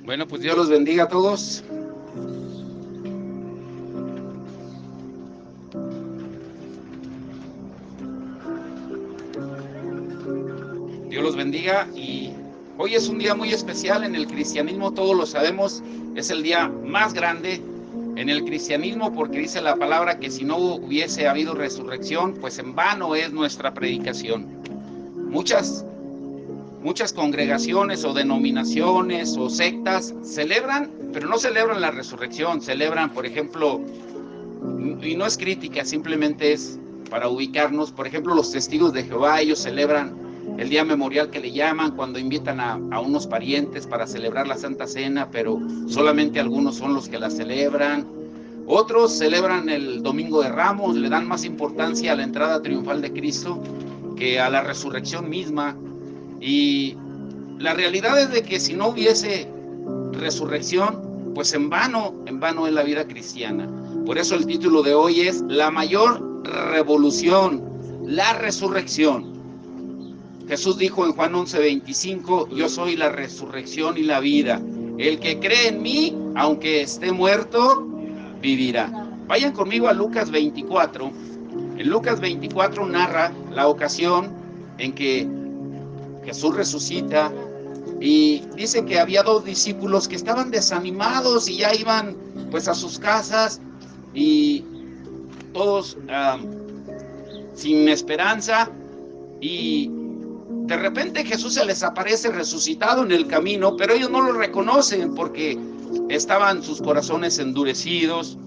Bueno, pues Dios los bendiga a todos. Dios los bendiga y hoy es un día muy especial en el cristianismo, todos lo sabemos, es el día más grande en el cristianismo porque dice la palabra que si no hubiese habido resurrección, pues en vano es nuestra predicación. Muchas congregaciones o denominaciones o sectas celebran, pero no celebran la resurrección, celebran, por ejemplo, y no es crítica, simplemente es para ubicarnos, por ejemplo, los testigos de Jehová, ellos celebran el día memorial que le llaman cuando invitan a unos parientes para celebrar la Santa Cena, pero solamente algunos son los que la celebran. Otros celebran el Domingo de Ramos, le dan más importancia a la entrada triunfal de Cristo que a la resurrección misma. Y la realidad es de que si no hubiese resurrección, pues en vano es la vida cristiana. Por eso el título de hoy es La mayor revolución, la resurrección. Jesús dijo en Juan 11:25, yo soy la resurrección y la vida. El que cree en mí, aunque esté muerto, vivirá. Vayan conmigo a Lucas 24. En Lucas 24 narra la ocasión en que Jesús resucita y dice que había dos discípulos que estaban desanimados y ya iban pues a sus casas y todos sin esperanza, y de repente Jesús se les aparece resucitado en el camino, pero ellos no lo reconocen porque estaban sus corazones endurecidos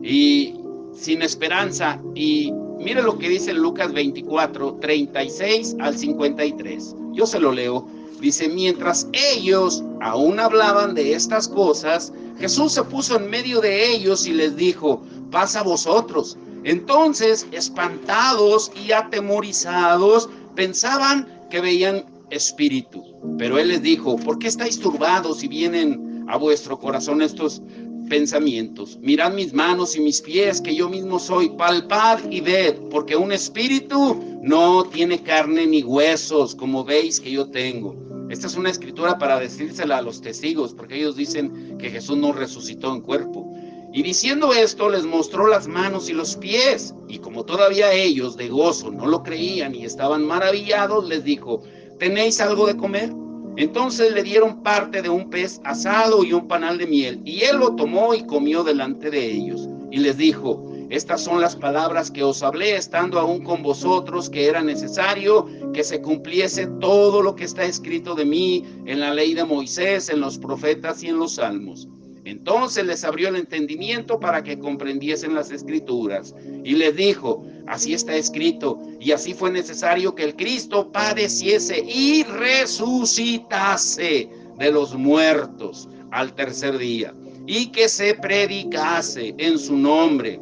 y sin esperanza. Y mire lo que dice en Lucas 24, 36 al 53. Yo se lo leo. Dice, mientras ellos aún hablaban de estas cosas, Jesús se puso en medio de ellos y les dijo, paz a vosotros. Entonces, espantados y atemorizados, pensaban que veían espíritu. Pero él les dijo, ¿por qué estáis turbados y vienen a vuestro corazón estos pensamientos? Mirad mis manos y mis pies, que yo mismo soy, palpad y ved, porque un espíritu no tiene carne ni huesos, como veis que yo tengo. Esta es una escritura para decírsela a los testigos, porque ellos dicen que Jesús no resucitó en cuerpo. Y diciendo esto, les mostró las manos y los pies. Y como todavía ellos de gozo no lo creían y estaban maravillados, les dijo, ¿tenéis algo de comer? Entonces le dieron parte de un pez asado y un panal de miel. Y él lo tomó y comió delante de ellos. Y les dijo, estas son las palabras que os hablé estando aún con vosotros, que era necesario que se cumpliese todo lo que está escrito de mí en la ley de Moisés, en los profetas y en los salmos. Entonces les abrió el entendimiento para que comprendiesen las escrituras y les dijo, así está escrito, y así fue necesario que el Cristo padeciese y resucitase de los muertos al tercer día, y que se predicase en su nombre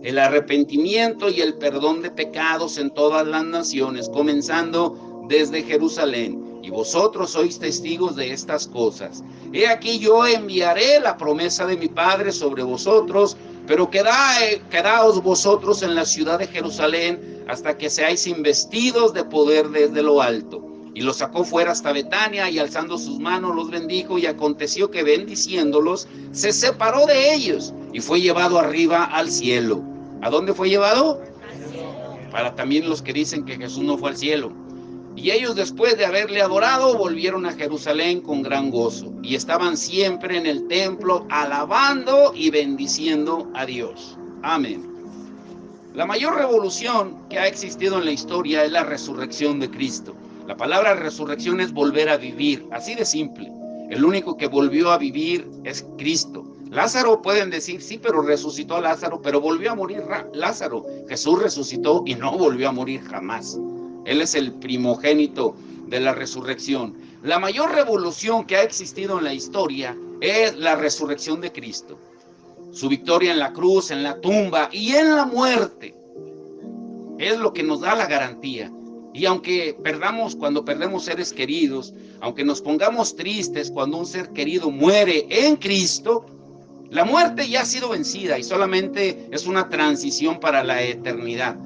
el arrepentimiento y el perdón de pecados en todas las naciones, comenzando desde Jerusalén. Y vosotros sois testigos de estas cosas. He aquí yo enviaré la promesa de mi Padre sobre vosotros, pero quedaos vosotros en la ciudad de Jerusalén hasta que seáis investidos de poder desde lo alto. Y los sacó fuera hasta Betania, y alzando sus manos los bendijo, y aconteció que bendiciéndolos se separó de ellos y fue llevado arriba al cielo. ¿A dónde fue llevado? Para también los que dicen que Jesús no fue al cielo. Y ellos, después de haberle adorado, volvieron a Jerusalén con gran gozo, y estaban siempre en el templo alabando y bendiciendo a Dios. Amén. La mayor revolución que ha existido en la historia es la resurrección de Cristo. La palabra resurrección es volver a vivir, así de simple. El único que volvió a vivir es Cristo. Lázaro, pueden decir, sí, pero resucitó a Lázaro, pero volvió a morir Lázaro. Jesús resucitó y no volvió a morir jamás. Él es el primogénito de la resurrección. La mayor revolución que ha existido en la historia es la resurrección de Cristo. Su victoria en la cruz, en la tumba y en la muerte es lo que nos da la garantía. Y aunque cuando perdemos seres queridos, aunque nos pongamos tristes cuando un ser querido muere en Cristo, la muerte ya ha sido vencida y solamente es una transición para la eternidad.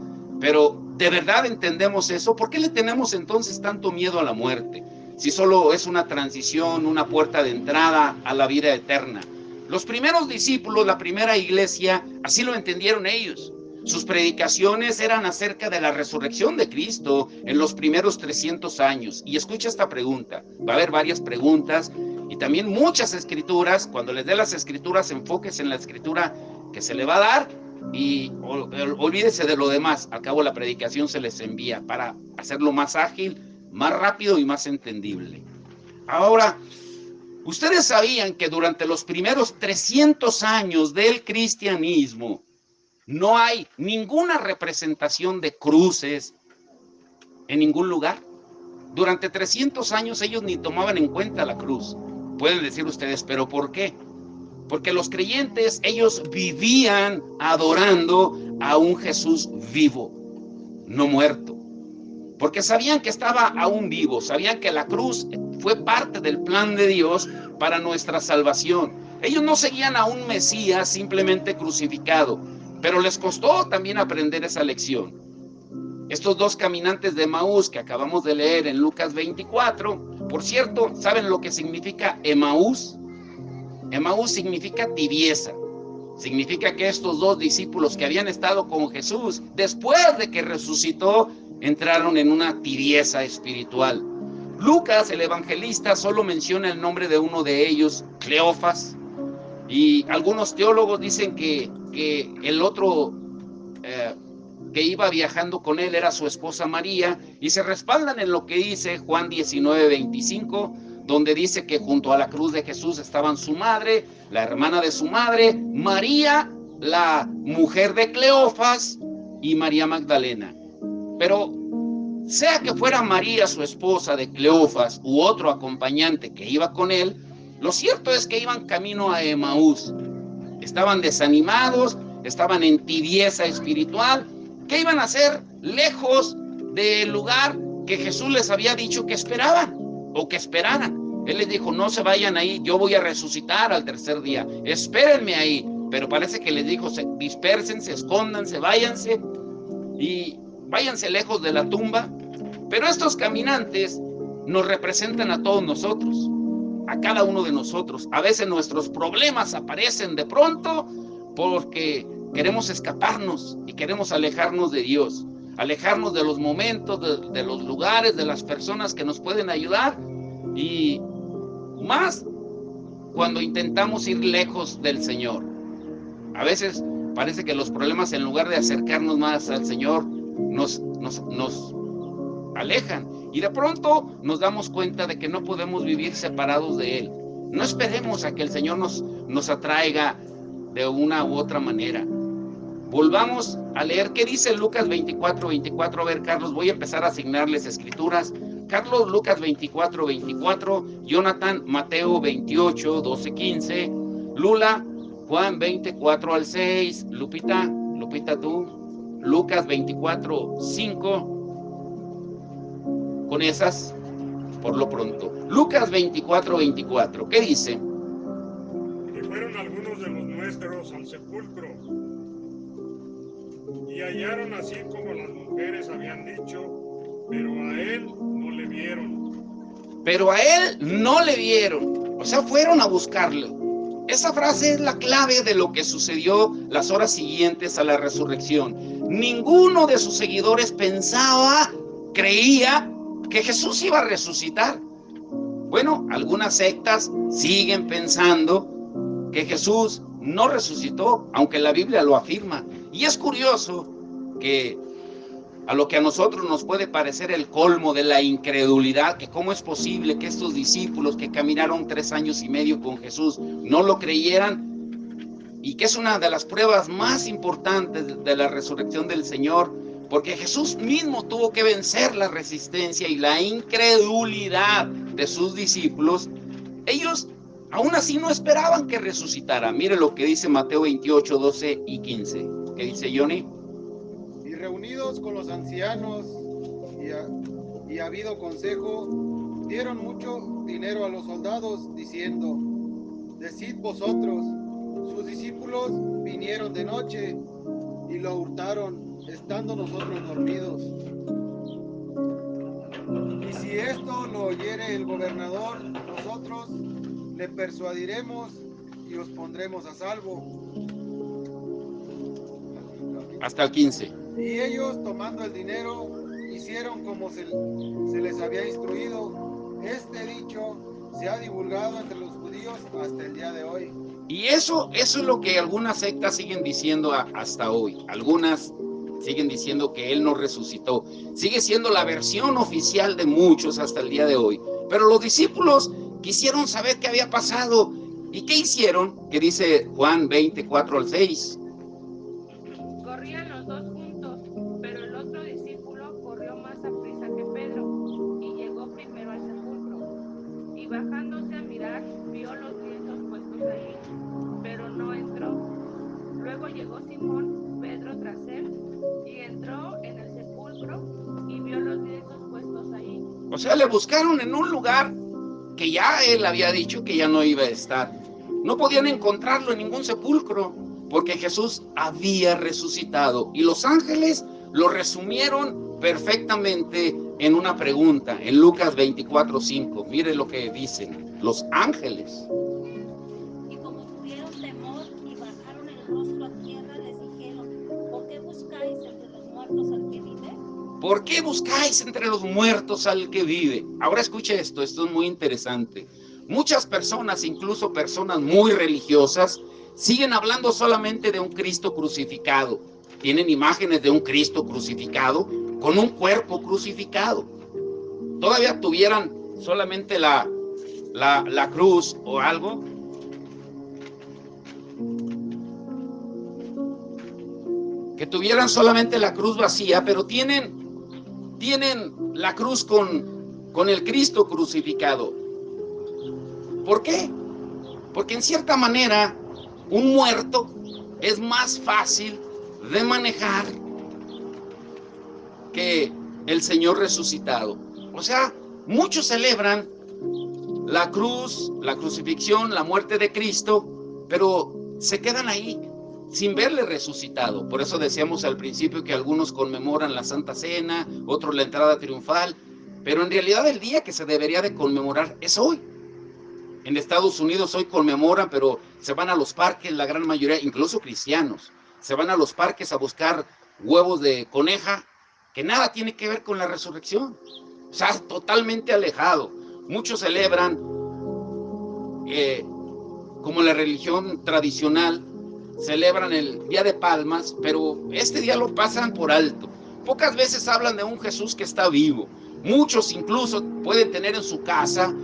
Pero ¿de verdad entendemos eso? ¿Por qué le tenemos entonces tanto miedo a la muerte? si solo es una transición, una puerta de entrada a la vida eterna. Los primeros discípulos, la primera iglesia, así lo entendieron ellos. Sus predicaciones eran acerca de la resurrección de Cristo en los primeros 300 años. Y escucha esta pregunta. Va a haber varias preguntas y también muchas escrituras. Cuando les dé las escrituras, enfóquese en la escritura que se le va a dar y olvídese de lo demás. Al cabo, la predicación se les envía para hacerlo más ágil, más rápido y más entendible. Ahora, ustedes sabían que durante los primeros 300 años del cristianismo no hay ninguna representación de cruces en ningún lugar. Durante 300 años ellos ni tomaban en cuenta la cruz. Pueden decir ustedes, ¿pero por qué? Porque los creyentes, ellos vivían adorando a un Jesús vivo, no muerto. Porque sabían que estaba aún vivo, sabían que la cruz fue parte del plan de Dios para nuestra salvación. Ellos no seguían a un Mesías simplemente crucificado, pero les costó también aprender esa lección. Estos dos caminantes de Emaús que acabamos de leer en Lucas 24, por cierto, ¿saben lo que significa Emaús? Emaús significa tibieza. Significa que estos dos discípulos que habían estado con Jesús, después de que resucitó, entraron en una tibieza espiritual. Lucas, el evangelista, solo menciona el nombre de uno de ellos, Cleofas, y algunos teólogos dicen que el otro que iba viajando con él era su esposa María, y se respaldan en lo que dice Juan 19:25, donde dice que junto a la cruz de Jesús estaban su madre, la hermana de su madre, María, la mujer de Cleofas, y María Magdalena. Pero sea que fuera María, su esposa de Cleofas, u otro acompañante que iba con él, lo cierto es que iban camino a Emaús. Estaban desanimados, estaban en tibieza espiritual. ¿Qué iban a hacer lejos del lugar que Jesús les había dicho que esperaban o que esperaran? Él les dijo, no se vayan ahí, yo voy a resucitar al tercer día, espérenme ahí. Pero parece que les dijo, dispérsense, escóndanse, váyanse y váyanse lejos de la tumba. Pero estos caminantes nos representan a todos nosotros, a cada uno de nosotros. A veces nuestros problemas aparecen de pronto porque queremos escaparnos y queremos alejarnos de Dios, alejarnos de los momentos, de los lugares, de las personas que nos pueden ayudar, y más cuando intentamos ir lejos del Señor. A veces parece que los problemas, en lugar de acercarnos más al Señor, nos alejan, y de pronto nos damos cuenta de que no podemos vivir separados de Él. No esperemos a que el Señor nos atraiga de una u otra manera. Volvamos a leer qué dice Lucas 24:24. A ver, Carlos, voy a empezar a asignarles escrituras. Carlos, Lucas 24:24, Jonathan, Mateo 28:12-15, Lula, Juan 24:6, Lupita tú, Lucas 24:5. Con esas, por lo pronto. Lucas 24:24, ¿qué dice? Y fueron algunos de los nuestros al sepulcro, y hallaron así como las mujeres habían dicho, pero a él no le vieron. Pero a él no le vieron. O sea, fueron a buscarlo. Esa frase es la clave de lo que sucedió las horas siguientes a la resurrección. Ninguno de sus seguidores pensaba, creía que Jesús iba a resucitar. Bueno, algunas sectas siguen pensando que Jesús no resucitó, aunque la Biblia lo afirma. Y es curioso que a lo que a nosotros nos puede parecer el colmo de la incredulidad, que cómo es posible que estos discípulos que caminaron 3 años y medio con Jesús no lo creyeran, y que es una de las pruebas más importantes de la resurrección del Señor, porque Jesús mismo tuvo que vencer la resistencia y la incredulidad de sus discípulos. Ellos aún así no esperaban que resucitara. Mire lo que dice Mateo 28:12-15. ¿Qué dice Johnny? Y reunidos con los ancianos y habido consejo, dieron mucho dinero a los soldados, diciendo, decid vosotros, sus discípulos vinieron de noche y lo hurtaron, estando nosotros dormidos. Y si esto lo oyere el gobernador, nosotros le persuadiremos y os pondremos a salvo. Hasta el 15. Y ellos, tomando el dinero, hicieron como se les había instruido. Este dicho se ha divulgado entre los judíos hasta el día de hoy. Y eso es lo que algunas sectas siguen diciendo hasta hoy. Algunas siguen diciendo que él no resucitó. Sigue siendo la versión oficial de muchos hasta el día de hoy. Pero los discípulos quisieron saber qué había pasado. ¿Y qué hicieron? Que dice Juan 24 al 6. Corrían los dos juntos, pero el otro discípulo corrió más aprisa que Pedro y llegó primero al sepulcro. Y bajándose a mirar, vio los lienzos puestos allí, pero no entró. Luego llegó Simón, Pedro tras él, y entró en el sepulcro y vio los lienzos puestos allí. O sea, le buscaron en un lugar que ya él había dicho que ya no iba a estar. No podían encontrarlo en ningún sepulcro, porque Jesús había resucitado. Y los ángeles lo resumieron perfectamente en una pregunta, en Lucas 24:5. Mire lo que dicen los ángeles. Y como tuvieron temor y bajaron el rostro a tierra, les dijeron: ¿por qué buscáis entre los muertos al que vive? ¿Por qué buscáis entre los muertos al que vive? Ahora escuche esto es muy interesante. Muchas personas, incluso personas muy religiosas, siguen hablando solamente de un Cristo crucificado. Tienen imágenes de un Cristo crucificado con un cuerpo crucificado. Todavía tuvieran solamente la cruz o algo. Que tuvieran solamente la cruz vacía, pero tienen la cruz con el Cristo crucificado. ¿Por qué? Porque en cierta manera un muerto es más fácil de manejar que el Señor resucitado. O sea, muchos celebran la cruz, la crucifixión, la muerte de Cristo, pero se quedan ahí sin verle resucitado. Por eso decíamos al principio que algunos conmemoran la Santa Cena, otros la entrada triunfal, pero en realidad el día que se debería de conmemorar es hoy. En Estados Unidos hoy conmemoran, pero se van a los parques, la gran mayoría, incluso cristianos, se van a los parques a buscar huevos de coneja, que nada tiene que ver con la resurrección. O sea, totalmente alejado. Muchos celebran, como la religión tradicional, celebran el Día de Palmas, pero este día lo pasan por alto. Pocas veces hablan de un Jesús que está vivo. Muchos incluso pueden tener en su casa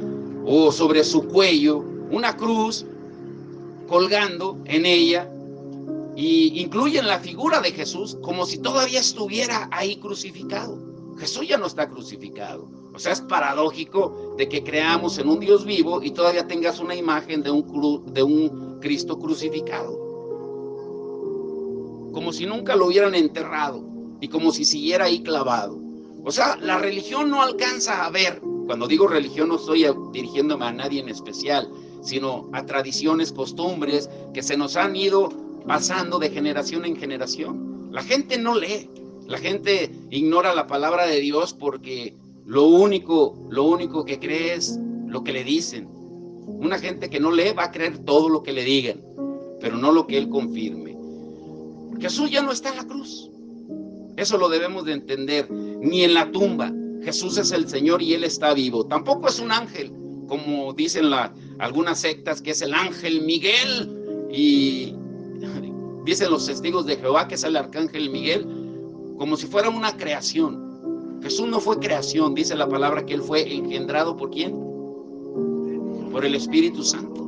o sobre su cuello una cruz colgando en ella y incluyen la figura de Jesús como si todavía estuviera ahí crucificado. Jesús ya no está crucificado. O sea, es paradójico de que creamos en un Dios vivo y todavía tengas una imagen de un Cristo crucificado. Como si nunca lo hubieran enterrado y como si siguiera ahí clavado. O sea, la religión no alcanza a ver. Cuando digo religión no estoy dirigiéndome a nadie en especial, sino a tradiciones, costumbres que se nos han ido pasando de generación en generación. La gente no lee, la gente ignora la palabra de Dios porque lo único que cree es lo que le dicen. Una gente que no lee va a creer todo lo que le digan, pero no lo que Él confirme. Jesús ya no está en la cruz. Eso lo debemos de entender. Ni en la tumba. Jesús es el Señor y Él está vivo. Tampoco es un ángel, como dicen algunas sectas, que es el ángel Miguel. Y dicen los testigos de Jehová que es el arcángel Miguel, como si fuera una creación. Jesús no fue creación. Dice la palabra que Él fue engendrado ¿por quién? Por el Espíritu Santo.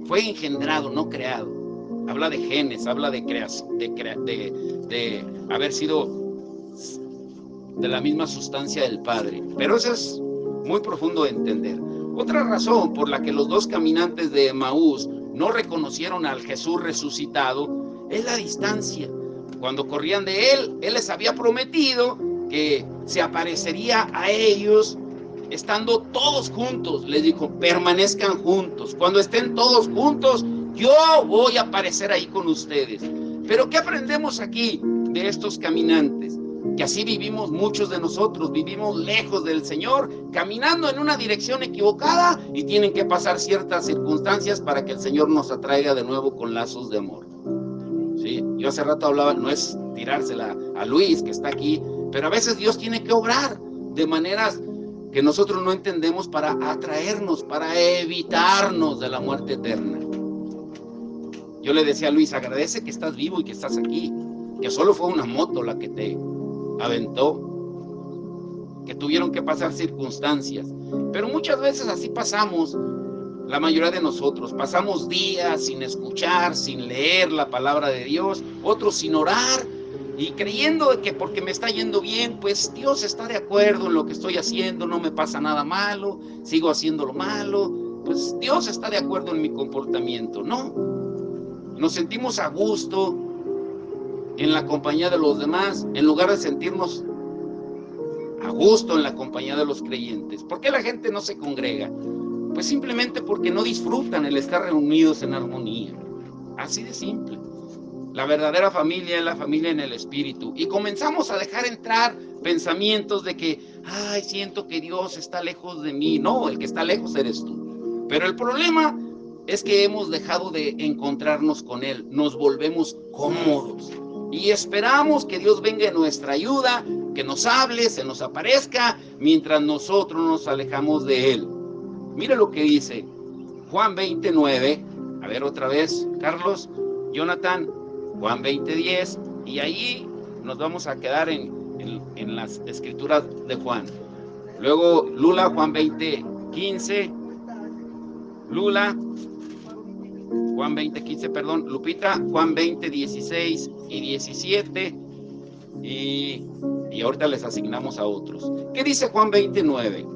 Fue engendrado, no creado. Habla de genes, habla de creación, de haber sido de la misma sustancia del Padre. Pero eso es muy profundo de entender. Otra razón por la que los dos caminantes de Emaús no reconocieron al Jesús resucitado es la distancia. Cuando corrían de Él, Él les había prometido que se aparecería a ellos estando todos juntos. Les dijo, permanezcan juntos. Cuando estén todos juntos, yo voy a aparecer ahí con ustedes. Pero ¿qué aprendemos aquí de estos caminantes? que así vivimos muchos de nosotros, vivimos lejos del Señor, caminando en una dirección equivocada y tienen que pasar ciertas circunstancias para que el Señor nos atraiga de nuevo con lazos de amor. ¿Sí? Yo hace rato hablaba, no es tirársela a Luis que está aquí, pero a veces Dios tiene que obrar de maneras que nosotros no entendemos para atraernos, para evitarnos de la muerte eterna. Yo le decía a Luis, agradece que estás vivo y que estás aquí, que solo fue una moto la que te aventó, que tuvieron que pasar circunstancias, pero muchas veces así pasamos, la mayoría de nosotros, pasamos días sin escuchar, sin leer la palabra de Dios, otros sin orar, y creyendo que porque me está yendo bien, pues Dios está de acuerdo en lo que estoy haciendo, no me pasa nada malo, sigo haciendo lo malo, pues Dios está de acuerdo en mi comportamiento. No, nos sentimos a gusto en la compañía de los demás, en lugar de sentirnos a gusto en la compañía de los creyentes. ¿Por qué la gente no se congrega? Pues simplemente porque no disfrutan el estar reunidos en armonía. Así de simple. La verdadera familia es la familia en el espíritu. Y comenzamos a dejar entrar pensamientos de que, ay, siento que Dios está lejos de mí. No, el que está lejos eres tú. Pero el problema es que hemos dejado de encontrarnos con Él. Nos volvemos cómodos. Y esperamos que Dios venga en nuestra ayuda, que nos hable, se nos aparezca, mientras nosotros nos alejamos de Él. Mire lo que dice Juan 20:9. A ver otra vez, Carlos, Jonathan, Juan 20:10. Y ahí nos vamos a quedar en las escrituras de Juan. Luego Lula, Juan 20:15. Lula, Juan 20:15, perdón. Lupita, Juan 20:16 y 17. Y ahorita les asignamos a otros. ¿Qué dice Juan 20:9?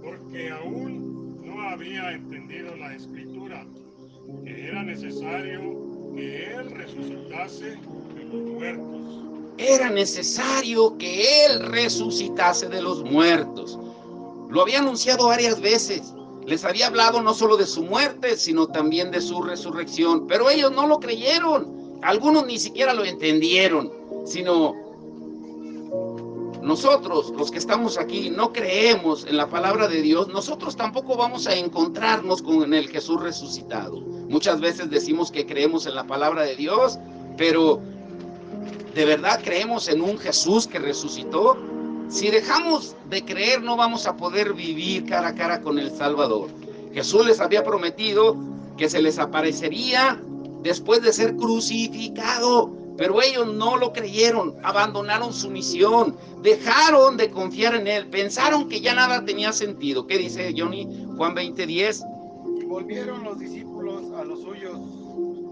Porque aún no había entendido la escritura, que era necesario que Él resucitase de los muertos. Era necesario que Él resucitase de los muertos. Lo había anunciado varias veces. Les había hablado no solo de su muerte, sino también de su resurrección. Pero ellos no lo creyeron. Algunos ni siquiera lo entendieron, sino nosotros, los que estamos aquí, no creemos en la palabra de Dios. Nosotros tampoco vamos a encontrarnos con el Jesús resucitado. Muchas veces decimos que creemos en la palabra de Dios, pero ¿de verdad creemos en un Jesús que resucitó? Si dejamos de creer, no vamos a poder vivir cara a cara con el Salvador. Jesús les había prometido que se les aparecería después de ser crucificado, pero ellos no lo creyeron, abandonaron su misión, dejaron de confiar en Él, pensaron que ya nada tenía sentido. ¿Qué dice Johnny? Juan 20:10. Y volvieron los discípulos a los suyos.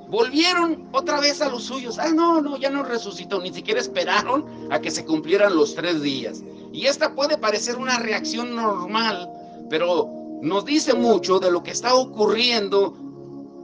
Volvieron otra vez a los suyos. No, ya no resucitó. Ni siquiera esperaron a que se cumplieran los 3 días. Y esta puede parecer una reacción normal, pero nos dice mucho de lo que está ocurriendo.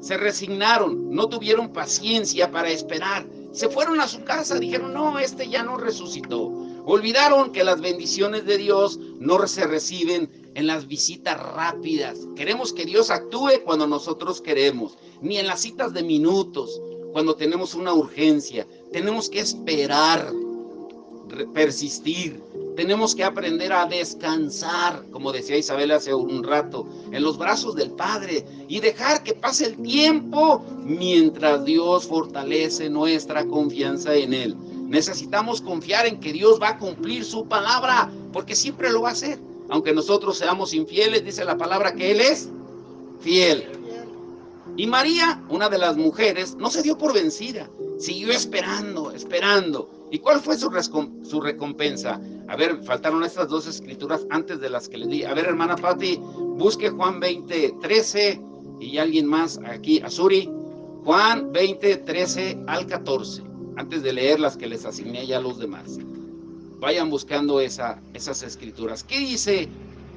Se resignaron, no tuvieron paciencia para esperar. Se fueron a su casa, dijeron, no, este ya no resucitó. Olvidaron que las bendiciones de Dios no se reciben en las visitas rápidas. Queremos que Dios actúe cuando nosotros queremos, ni en las citas de minutos, cuando tenemos una urgencia. Tenemos que esperar, persistir. Tenemos que aprender a descansar, como decía Isabel hace un rato, en los brazos del Padre y dejar que pase el tiempo mientras Dios fortalece nuestra confianza en Él. Necesitamos confiar en que Dios va a cumplir su palabra, porque siempre lo va a hacer. Aunque nosotros seamos infieles, dice la palabra que Él es fiel. Y María, una de las mujeres, no se dio por vencida, siguió esperando. ¿Y cuál fue su recompensa? A ver, faltaron estas 2 escrituras antes de las que les di. A ver, hermana Pati, busque Juan 20:13 y alguien más aquí, Azuri. Juan 20:13 al 14, antes de leer las que les asigné ya a los demás. Vayan buscando esas escrituras. ¿Qué dice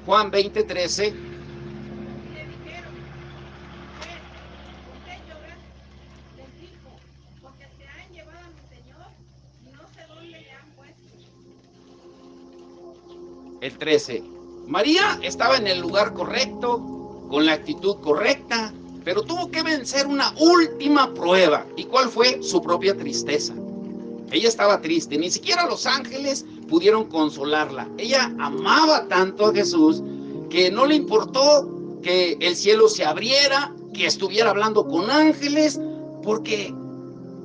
Juan 20:13? El 13. María estaba en el lugar correcto, con la actitud correcta, pero tuvo que vencer una última prueba. ¿Y cuál fue? Su propia tristeza. Ella estaba triste, ni siquiera los ángeles pudieron consolarla. Ella amaba tanto a Jesús que no le importó que el cielo se abriera, que estuviera hablando con ángeles, porque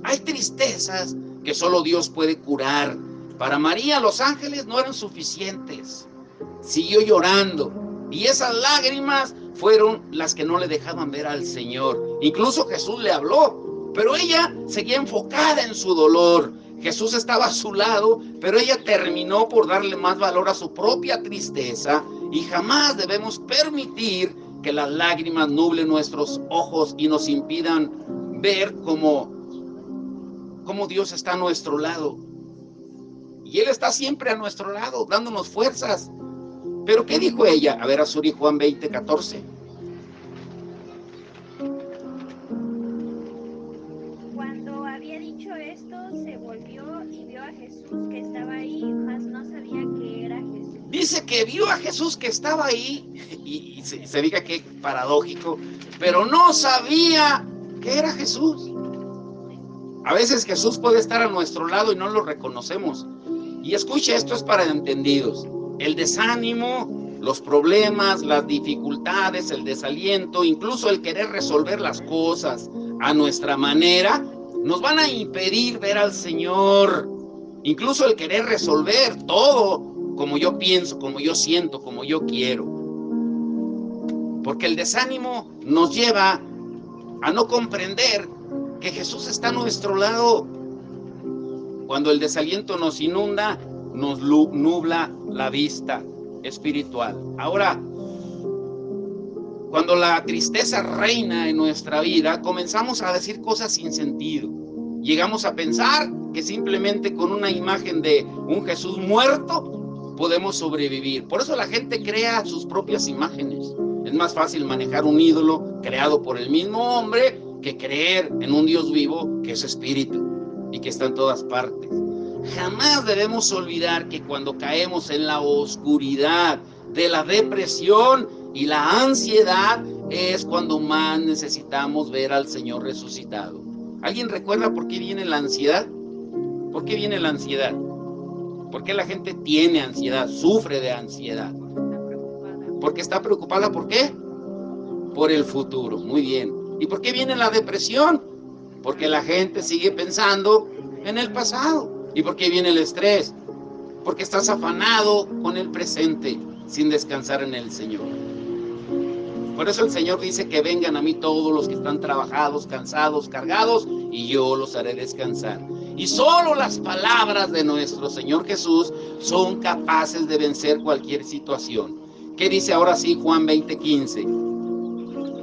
hay tristezas que solo Dios puede curar. Para María los ángeles no eran suficientes. Siguió llorando y esas lágrimas fueron las que no le dejaban ver al Señor. Incluso Jesús le habló, pero ella seguía enfocada en su dolor. Jesús estaba a su lado, pero ella terminó por darle más valor a su propia tristeza, y jamás debemos permitir que las lágrimas nublen nuestros ojos y nos impidan ver cómo Dios está a nuestro lado. Y Él está siempre a nuestro lado, dándonos fuerzas. ¿Pero qué dijo ella? A ver, Azuri, Juan 20:14. Cuando había dicho esto, se volvió y vio a Jesús que estaba ahí, mas no sabía que era Jesús. Dice que vio a Jesús que estaba ahí, y se diga que paradójico, pero no sabía que era Jesús. A veces Jesús puede estar a nuestro lado y no lo reconocemos. Y escuche, esto es para entendidos. El desánimo, los problemas, las dificultades, el desaliento, incluso el querer resolver las cosas a nuestra manera, nos van a impedir ver al Señor. Incluso el querer resolver todo como yo pienso, como yo siento, como yo quiero. Porque el desánimo nos lleva a no comprender que Jesús está a nuestro lado. Cuando el desaliento nos inunda, nos nubla la vista espiritual. Ahora, cuando la tristeza reina en nuestra vida, comenzamos a decir cosas sin sentido. Llegamos a pensar que simplemente con una imagen de un Jesús muerto podemos sobrevivir. Por eso la gente crea sus propias imágenes. Es más fácil manejar un ídolo creado por el mismo hombre que creer en un Dios vivo que es espíritu y que está en todas partes. Jamás debemos olvidar que cuando caemos en la oscuridad de la depresión y la ansiedad es cuando más necesitamos ver al Señor resucitado. ¿Alguien recuerda por qué viene la ansiedad? ¿Por qué viene la ansiedad? ¿Por qué la gente tiene ansiedad, sufre de ansiedad? Porque está preocupada, ¿por qué? Por el futuro, muy bien. ¿Y por qué viene la depresión? Porque la gente sigue pensando en el pasado. ¿Y por qué viene el estrés? Porque estás afanado con el presente, sin descansar en el Señor. Por eso el Señor dice que vengan a mí todos los que están trabajados, cansados, cargados, y yo los haré descansar. Y solo las palabras de nuestro Señor Jesús son capaces de vencer cualquier situación. ¿Qué dice ahora sí Juan 20:15?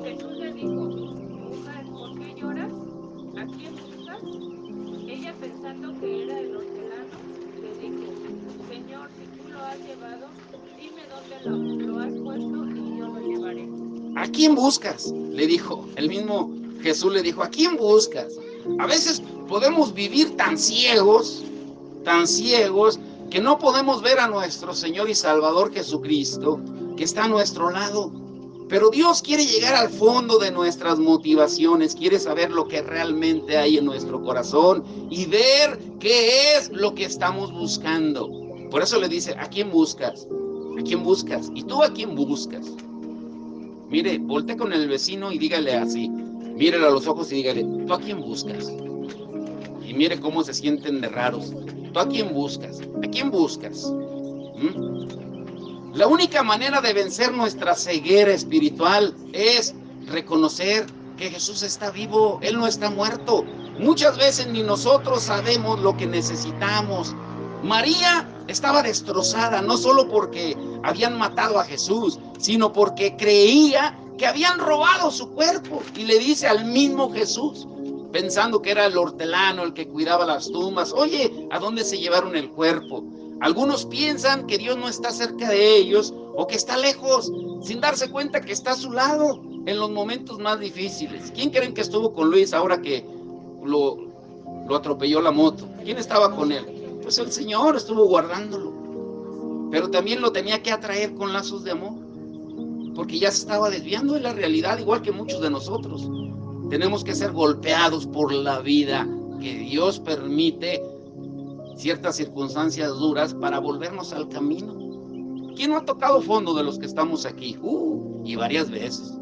Jesús le dijo: mujer, ¿por qué lloras? ¿A quién buscas? Ella, pensando que era el hortelano, le dijo: Señor, si tú lo has llevado, dime dónde lo has puesto y yo lo llevaré. ¿A quién buscas? Le dijo, el mismo Jesús le dijo, ¿a quién buscas? A veces podemos vivir tan ciegos, que no podemos ver a nuestro Señor y Salvador Jesucristo, que está a nuestro lado. Pero Dios quiere llegar al fondo de nuestras motivaciones, quiere saber lo que realmente hay en nuestro corazón y ver qué es lo que estamos buscando. Por eso le dice, ¿a quién buscas? ¿A quién buscas? ¿Y tú a quién buscas? Mire, voltee con el vecino y dígale así, mírele a los ojos y dígale, ¿tú a quién buscas? Y mire cómo se sienten de raros. ¿Tú a quién buscas? ¿A quién buscas? La única manera de vencer nuestra ceguera espiritual es reconocer que Jesús está vivo, Él no está muerto. Muchas veces ni nosotros sabemos lo que necesitamos. María estaba destrozada, no solo porque habían matado a Jesús, sino porque creía que habían robado su cuerpo. Y le dice al mismo Jesús, pensando que era el hortelano, el que cuidaba las tumbas, oye, ¿a dónde se llevaron el cuerpo? Algunos piensan que Dios no está cerca de ellos o que está lejos, sin darse cuenta que está a su lado en los momentos más difíciles. ¿Quién creen que estuvo con Luis ahora que lo atropelló la moto? ¿Quién estaba con él? Pues el Señor estuvo guardándolo, pero también lo tenía que atraer con lazos de amor, porque ya se estaba desviando de la realidad, igual que muchos de nosotros. Tenemos que ser golpeados por la vida que Dios permite ciertas circunstancias duras para volvernos al camino. ¿Quién no ha tocado fondo de los que estamos aquí? Y varias veces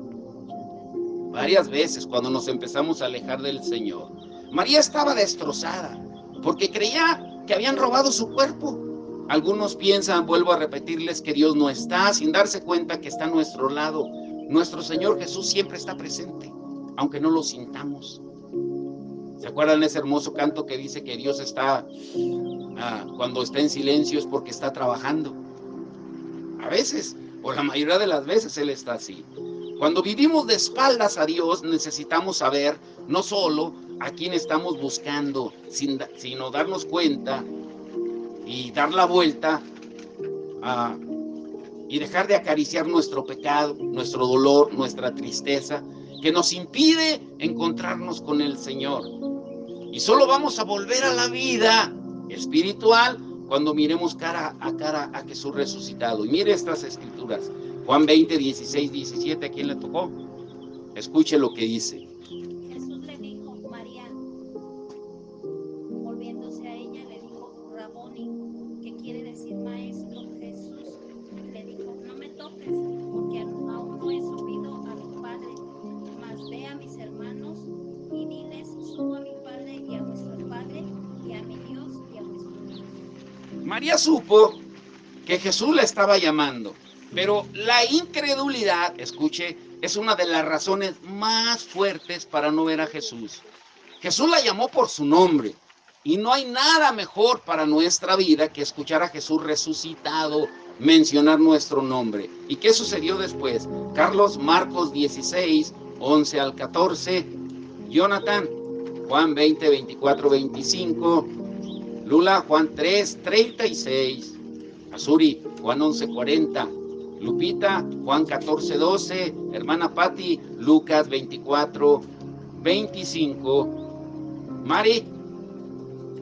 cuando nos empezamos a alejar del Señor. María estaba destrozada porque creía que habían robado su cuerpo. Algunos piensan, vuelvo a repetirles, que Dios no está, sin darse cuenta que está a nuestro lado. Nuestro Señor Jesús siempre está presente, aunque no lo sintamos. ¿Se acuerdan ese hermoso canto que dice que Dios está, cuando está en silencio es porque está trabajando? A veces, o la mayoría de las veces, Él está así. Cuando vivimos de espaldas a Dios, necesitamos saber no solo a quién estamos buscando, sino darnos cuenta y dar la vuelta y dejar de acariciar nuestro pecado, nuestro dolor, nuestra tristeza, que nos impide encontrarnos con el Señor. Y solo vamos a volver a la vida espiritual cuando miremos cara a Jesús resucitado. Y mire estas escrituras, Juan 20, 16, 17, ¿a quién le tocó? Escuche lo que dice. Jesús le dijo, María. Volviéndose a ella le dijo, Raboni, que quiere decir maestro. Jesús le dijo, no me toques, porque aún no he subido a mi Padre, mas ve a mis hermanos y diles, subo a mi Padre y a vuestro Padre, y a mi Dios y a vuestro Dios. María supo que Jesús la estaba llamando, pero la incredulidad, escuche, es una de las razones más fuertes para no ver a Jesús. Jesús la llamó por su nombre, y no hay nada mejor para nuestra vida que escuchar a Jesús resucitado mencionar nuestro nombre. ¿Y qué sucedió después? Carlos, Marcos 16, 11 al 14, Jonathan, Juan 20, 24, 25, Lula, Juan 3, 36, Azuri, Juan 11, 40, Lupita, Juan 14, 12, hermana Patti, Lucas 24, 25, Mari,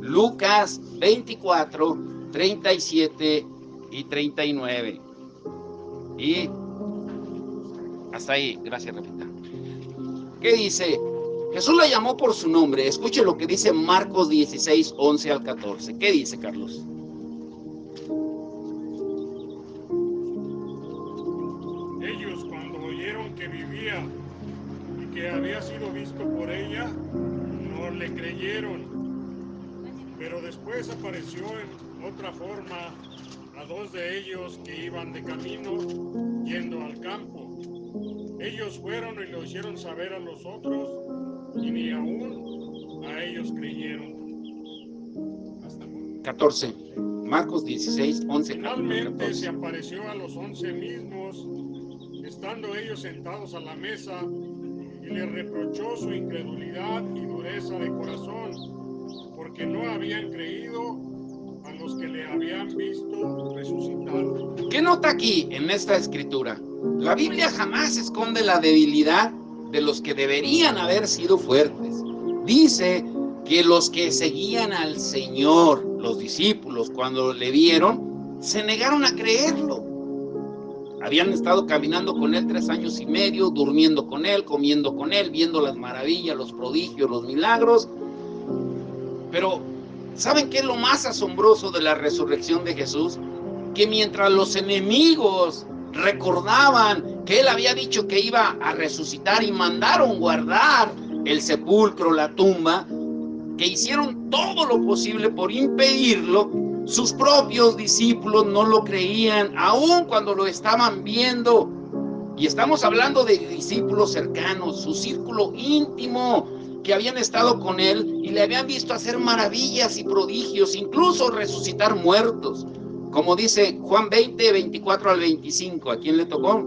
Lucas 24, 37 y 39. Y hasta ahí, gracias, Repita. ¿Qué dice? Jesús la llamó por su nombre. Escuche lo que dice Marcos 16, 11 al 14. ¿Qué dice, Carlos? Ellos, cuando oyeron que vivía y que había sido visto por ella, no le creyeron. Pero después apareció en otra forma a dos de ellos que iban de camino, yendo al campo. Ellos fueron y lo hicieron saber a los otros, y ni aún a ellos creyeron. 14. Marcos 16, 11. Finalmente 14. se apareció a los 11 mismos, estando ellos sentados a la mesa, y les reprochó su incredulidad y dureza de corazón, porque no habían creído a los que le habían visto resucitado. ¿Qué nota aquí en esta escritura? La Biblia jamás esconde la debilidad de los que deberían haber sido fuertes. Dice que los que seguían al Señor, los discípulos, cuando le vieron, se negaron a creerlo. Habían estado caminando con Él 3 años y medio, durmiendo con Él, comiendo con Él, viendo las maravillas, los prodigios, los milagros. Pero, ¿saben qué es lo más asombroso de la resurrección de Jesús? Que mientras los enemigos recordaban que Él había dicho que iba a resucitar y mandaron guardar el sepulcro, la tumba, que hicieron todo lo posible por impedirlo, sus propios discípulos no lo creían, aun cuando lo estaban viendo. Y estamos hablando de discípulos cercanos, su círculo íntimo, que habían estado con Él y le habían visto hacer maravillas y prodigios, incluso resucitar muertos. Como dice Juan 20, 24 al 25, ¿a quién le tocó?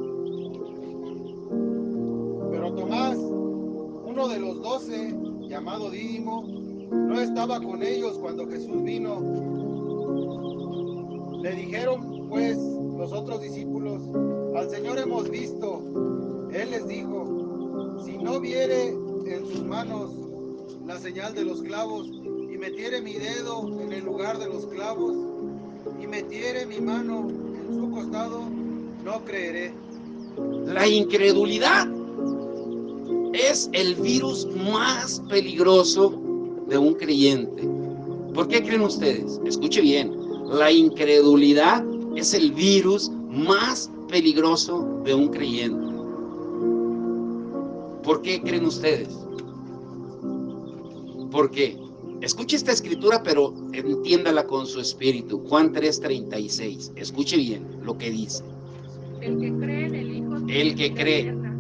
Pero Tomás, uno de los 12, llamado Dídimo, no estaba con ellos cuando Jesús vino. Le dijeron pues los otros discípulos, al Señor hemos visto. Él les dijo, si no viere en sus manos la señal de los clavos, y metiere mi dedo en el lugar de los clavos, y metiere mi mano en su costado, no creeré. La incredulidad es el virus más peligroso de un creyente. ¿Por qué creen ustedes? Escuche bien, la incredulidad es el virus más peligroso de un creyente. ¿Por qué creen ustedes? ¿Por qué? Escuche esta escritura, pero entiéndala con su espíritu. Juan 3:36. Escuche bien lo que dice. El que cree en el Hijo tiene El que vida cree. eterna,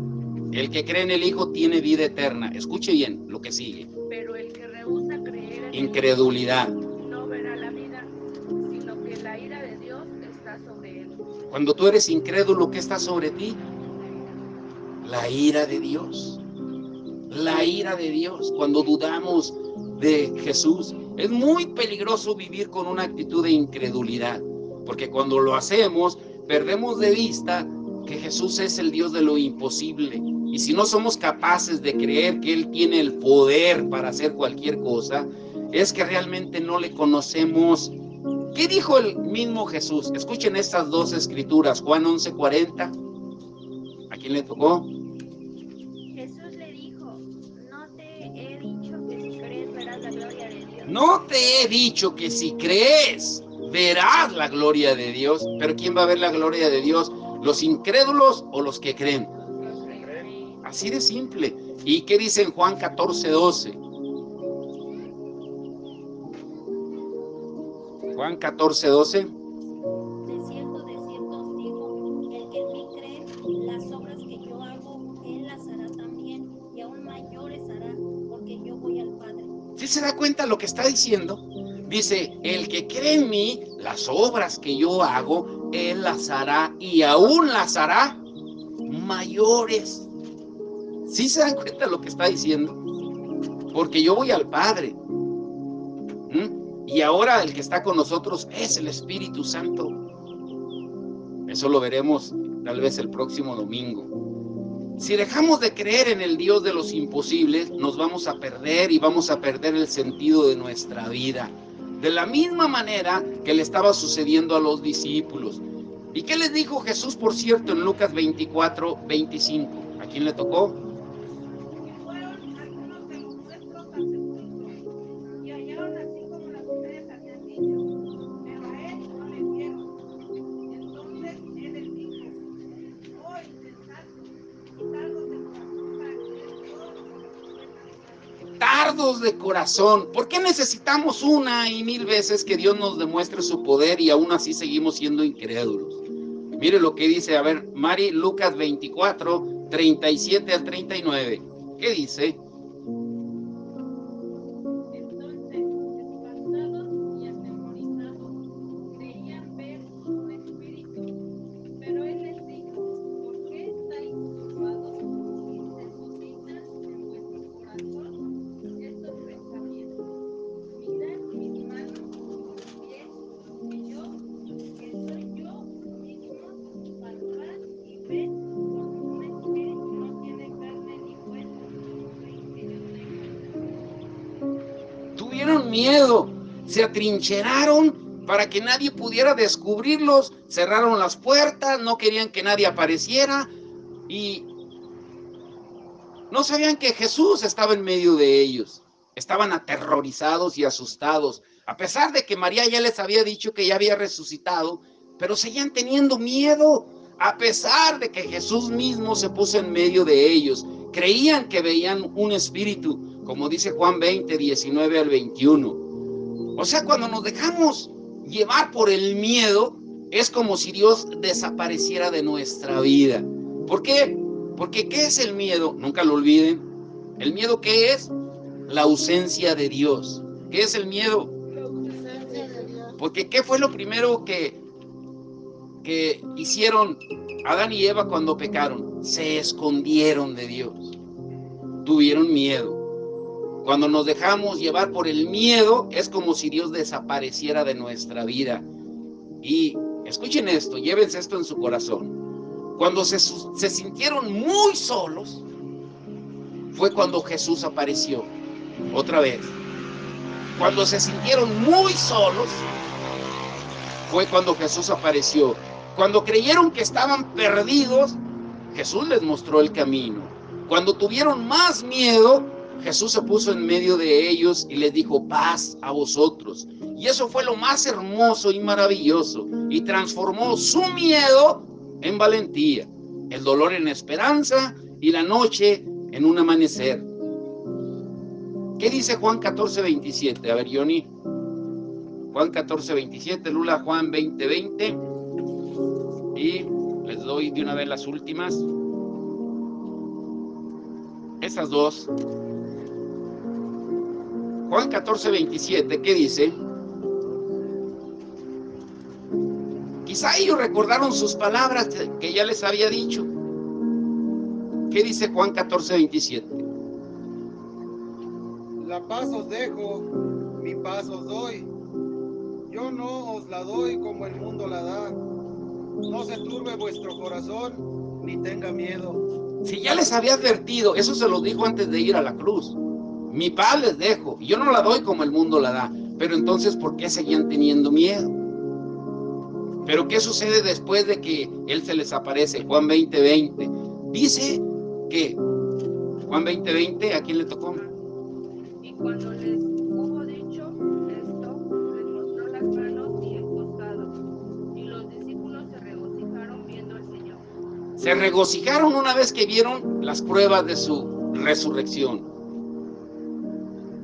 El que cree en el Hijo tiene vida eterna. Escuche bien lo que sigue. pero el que rehúsa creer en Incredulidad. el Hijo no verá la vida, sino que la ira de Dios está sobre él. Cuando tú eres incrédulo, ¿qué está sobre ti? La ira de Dios. La ira de Dios. Cuando dudamos de Jesús, es muy peligroso vivir con una actitud de incredulidad, porque cuando lo hacemos, perdemos de vista que Jesús es el Dios de lo imposible. Y si no somos capaces de creer que Él tiene el poder para hacer cualquier cosa, es que realmente no le conocemos. ¿Qué dijo el mismo Jesús? Escuchen estas dos escrituras, Juan 11:40. ¿A quién le tocó? Jesús le dijo, no te he dicho que si crees verás la gloria de Dios. No te he dicho que si crees verás la gloria de Dios. Pero ¿quién va a ver la gloria de Dios? ¿Los incrédulos o los que creen? Así de simple. ¿Y qué dice en Juan 14:12? Juan 14:12. De cierto os digo, el que en mí cree, las obras que yo hago, él las hará también, y aún mayores hará, porque yo voy al Padre. ¿Sí se da cuenta lo que está diciendo? Dice, el que cree en mí, las obras que yo hago, él las hará y aún las hará mayores. ¿Sí se dan cuenta lo que está diciendo? Porque yo voy al Padre. Y ahora el que está con nosotros es el Espíritu Santo. Eso lo veremos tal vez el próximo domingo. Si dejamos de creer en el Dios de los imposibles, nos vamos a perder y vamos a perder el sentido de nuestra vida. De la misma manera que le estaba sucediendo a los discípulos. ¿Y qué les dijo Jesús, por cierto, en Lucas 24:25? ¿A quién le tocó? Y fueron algunos de los nuestros al sepulcro, y hallaron así como las mujeres habían dicho, pero a él no le vieron. Entonces él les dijo, voy, sensatos, y tardos de corazón para creer todo lo que el profeta les ha dicho. Tardos de corazón. ¿Por qué necesitamos una y mil veces que Dios nos demuestre su poder y aún así seguimos siendo incrédulos? Mire lo que dice, a ver, Mari, Lucas 24:37 al 39. ¿Qué dice? Entonces, espantados y atemorizados, creían ver un espíritu, pero él les dijo, ¿por qué estáis turbados y se suscitan en vuestro corazón estos pensamientos? Mirad mis manos y mis pies, que soy yo mismo, palpad y ved como un espíritu no tiene carne ni huesos, como veis que yo tengo. Tuvieron miedo, se atrincheraron para que nadie pudiera descubrirlos, cerraron las puertas, no querían que nadie apareciera y no sabían que Jesús estaba en medio de ellos. Estaban aterrorizados y asustados, a pesar de que María ya les había dicho que ya había resucitado, pero seguían teniendo miedo, a pesar de que Jesús mismo se puso en medio de ellos. Creían que veían un espíritu, como dice Juan 20:19 al 21. O sea, cuando nos dejamos llevar por el miedo, es como si Dios desapareciera de nuestra vida. ¿Por qué? Porque ¿qué es el miedo? Nunca lo olviden. ¿El miedo qué es? La ausencia de Dios. ¿Qué es el miedo? Porque ¿qué fue lo primero que hicieron Adán y Eva cuando pecaron? Se escondieron de Dios. Tuvieron miedo. Cuando nos dejamos llevar por el miedo, es como si Dios desapareciera de nuestra vida. Y escuchen esto, llévense esto en su corazón. Cuando se sintieron muy solos, fue cuando Jesús apareció. Otra vez. Cuando se sintieron muy solos, fue cuando Jesús apareció. Cuando creyeron que estaban perdidos, Jesús les mostró el camino. Cuando tuvieron más miedo, Jesús se puso en medio de ellos y les dijo: paz a vosotros. Y eso fue lo más hermoso y maravilloso, y transformó su miedo en valentía, el dolor en esperanza y la noche en un amanecer. ¿Qué dice Juan 14:27? A ver, Johnny. Juan 14:27, Lula, Juan 20:20. Y les doy de una vez las últimas. Esas dos. Juan 14:27, ¿qué dice? Quizá ellos recordaron sus palabras que ya les había dicho. ¿Qué dice Juan 14:27? La paz os dejo, mi paz os doy. Yo no os la doy como el mundo la da. No se turbe vuestro corazón, ni tenga miedo. Si ya les había advertido, eso se lo dijo antes de ir a la cruz. Mi paz les dejo, y yo no la doy como el mundo la da. Pero entonces, ¿por qué seguían teniendo miedo? Pero ¿qué sucede después de que Él se les aparece? Juan 20:20. Dice que, Juan 20:20, ¿a quién le tocó? Y cuando les hubo dicho esto, les mostró las manos y el costado. Y los discípulos se regocijaron viendo al Señor. Se regocijaron una vez que vieron las pruebas de su resurrección,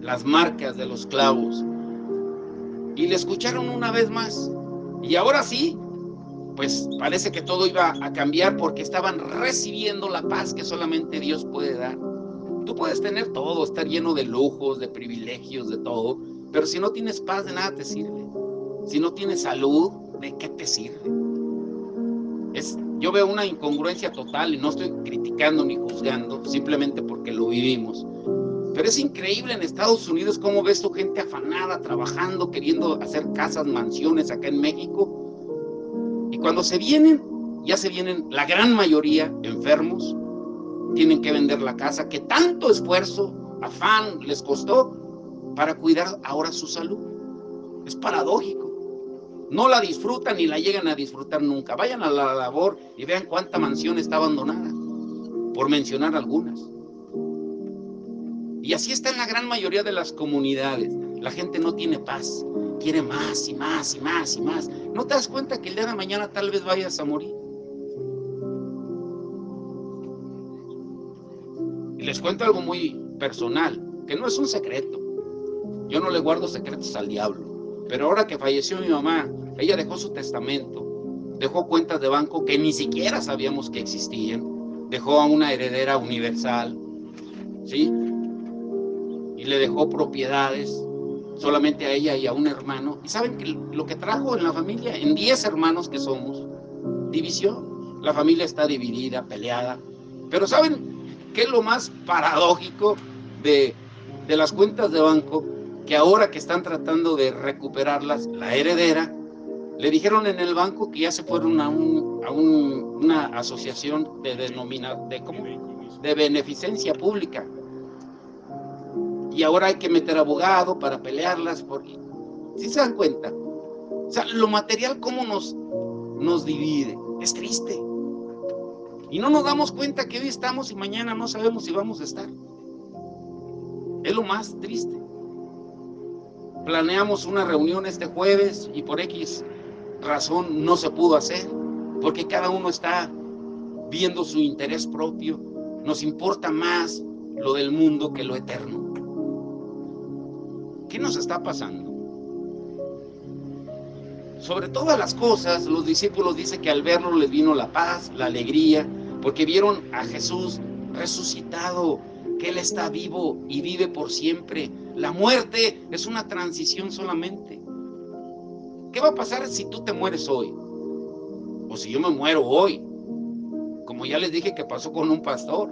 las marcas de los clavos, y le escucharon una vez más. Y ahora sí, pues parece que todo iba a cambiar, porque estaban recibiendo la paz que solamente Dios puede dar. Tú puedes tener todo, estar lleno de lujos, de privilegios, de todo, pero si no tienes paz, de nada te sirve. Si no tienes salud, ¿de qué te sirve? Yo veo una incongruencia total, y no estoy criticando ni juzgando, simplemente porque lo vivimos. Pero es increíble en Estados Unidos cómo ves tu gente afanada, trabajando, queriendo hacer casas, mansiones acá en México. Y cuando se vienen, ya se vienen la gran mayoría enfermos, tienen que vender la casa que tanto esfuerzo, afán les costó para cuidar ahora su salud. Es paradójico. No la disfrutan ni la llegan a disfrutar nunca. Vayan a la labor y vean cuánta mansión está abandonada, por mencionar algunas. Y así está en la gran mayoría de las comunidades. La gente no tiene paz, quiere más y más y más y más. ¿No te das cuenta que el día de mañana tal vez vayas a morir? Y les cuento algo muy personal, que no es un secreto. Yo no le guardo secretos al diablo. Pero ahora que falleció mi mamá, ella dejó su testamento, dejó cuentas de banco que ni siquiera sabíamos que existían, dejó a una heredera universal, ¿sí? Y le dejó propiedades solamente a ella y a un hermano. ¿Y saben que lo que trajo en la familia? En 10 hermanos que somos, división. La familia está dividida, peleada. Pero ¿saben qué es lo más paradójico de las cuentas de banco? Que ahora que están tratando de recuperarlas, la heredera, le dijeron en el banco que ya se fueron a una asociación de beneficencia pública. Y ahora hay que meter abogado para pelearlas, porque, ¿sí se dan cuenta? O sea, lo material cómo nos divide. Es triste. Y no nos damos cuenta que hoy estamos y mañana no sabemos si vamos a estar. Es lo más triste. Planeamos una reunión este jueves y por X razón no se pudo hacer, porque cada uno está viendo su interés propio. Nos importa más lo del mundo que lo eterno. ¿Qué nos está pasando? Sobre todas las cosas, los discípulos dicen que al verlo les vino la paz, la alegría, porque vieron a Jesús resucitado, que Él está vivo y vive por siempre. La muerte es una transición solamente. ¿Qué va a pasar si tú te mueres hoy? O si yo me muero hoy. Como ya les dije que pasó con un pastor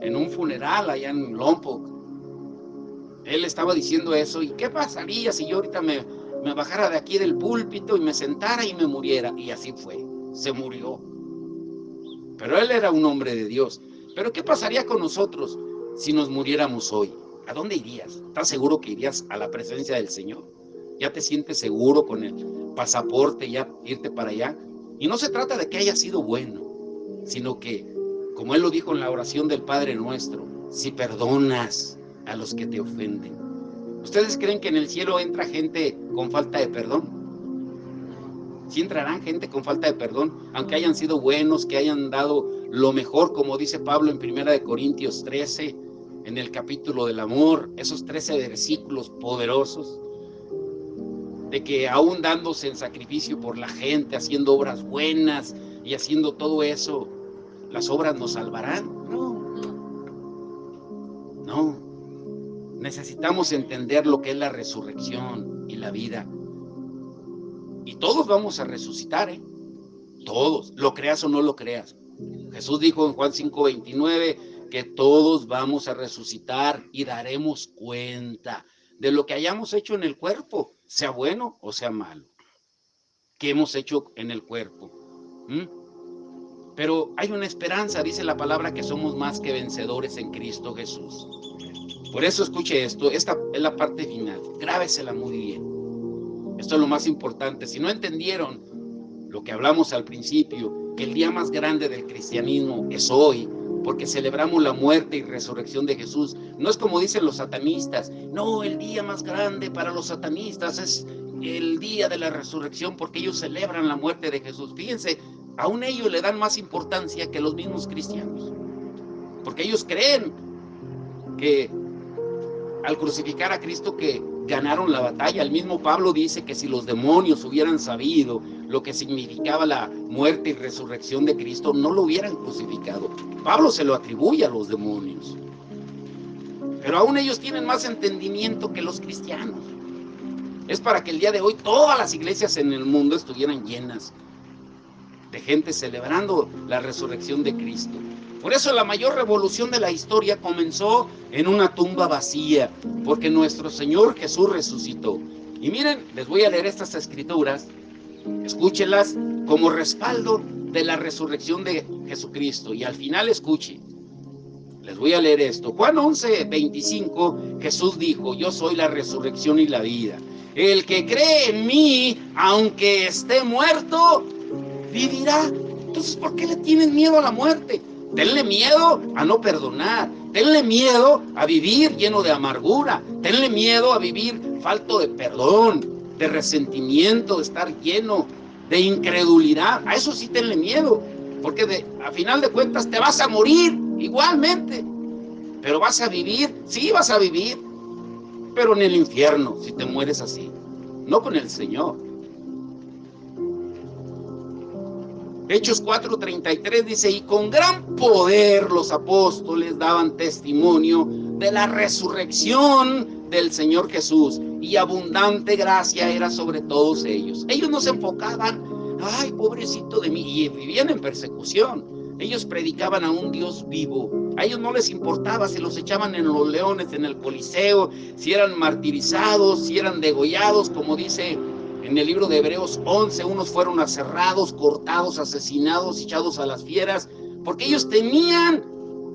en un funeral allá en Lompoc. Él estaba diciendo eso. ¿Y qué pasaría si yo ahorita me bajara de aquí del púlpito y me sentara y me muriera? Y así fue. Se murió. Pero él era un hombre de Dios. Pero ¿qué pasaría con nosotros si nos muriéramos hoy? ¿A dónde irías? ¿Estás seguro que irías a la presencia del Señor? ¿Ya te sientes seguro con el pasaporte, ya irte para allá? Y no se trata de que haya sido bueno, sino que, como Él lo dijo en la oración del Padre Nuestro, si perdonas, a los que te ofenden. ¿Ustedes creen que en el cielo entra gente con falta de perdón? Sí entrarán gente con falta de perdón, aunque hayan sido buenos, que hayan dado lo mejor, como dice Pablo en 1 Corintios 13, en el capítulo del amor, esos 13 versículos poderosos, de que aún dándose en sacrificio por la gente, haciendo obras buenas y haciendo todo eso, ¿las obras nos salvarán? No. Necesitamos entender lo que es la resurrección y la vida. Y todos vamos a resucitar, todos, lo creas o no lo creas. Jesús dijo en Juan 5:29 que todos vamos a resucitar y daremos cuenta de lo que hayamos hecho en el cuerpo, sea bueno o sea malo, que hemos hecho en el cuerpo. Pero hay una esperanza, dice la palabra, que somos más que vencedores en Cristo Jesús. Por eso escuche esto, esta es la parte final, grábesela muy bien. Esto es lo más importante. Si no entendieron lo que hablamos al principio, que el día más grande del cristianismo es hoy, porque celebramos la muerte y resurrección de Jesús. No es como dicen los satanistas, no, el día más grande para los satanistas es el día de la resurrección, porque ellos celebran la muerte de Jesús. Fíjense, aún ellos le dan más importancia que los mismos cristianos, porque ellos creen que al crucificar a Cristo que ganaron la batalla. El mismo Pablo dice que si los demonios hubieran sabido lo que significaba la muerte y resurrección de Cristo, no lo hubieran crucificado. Pablo se lo atribuye a los demonios. Pero aún ellos tienen más entendimiento que los cristianos. Es para que el día de hoy todas las iglesias en el mundo estuvieran llenas de gente celebrando la resurrección de Cristo. Por eso la mayor revolución de la historia comenzó en una tumba vacía, porque nuestro Señor Jesús resucitó. Y miren, les voy a leer estas escrituras, escúchenlas como respaldo de la resurrección de Jesucristo. Y al final escuchen, les voy a leer esto. Juan 11:25, Jesús dijo, yo soy la resurrección y la vida. El que cree en mí, aunque esté muerto, vivirá. Entonces, ¿por qué le tienen miedo a la muerte? Tenle miedo a no perdonar, tenle miedo a vivir lleno de amargura, tenle miedo a vivir falto de perdón, de resentimiento, de estar lleno de incredulidad. A eso sí tenle miedo, porque a final de cuentas te vas a morir igualmente, pero vas a vivir, sí vas a vivir, pero en el infierno si te mueres así, no con el Señor. Hechos 4:33 dice, y con gran poder los apóstoles daban testimonio de la resurrección del Señor Jesús, y abundante gracia era sobre todos ellos. Ellos no se enfocaban, ay, pobrecito de mí, y vivían en persecución. Ellos predicaban a un Dios vivo. A ellos no les importaba si los echaban en los leones, en el Coliseo, si eran martirizados, si eran degollados, como dice en el libro de Hebreos 11, unos fueron aserrados, cortados, asesinados, echados a las fieras, porque ellos tenían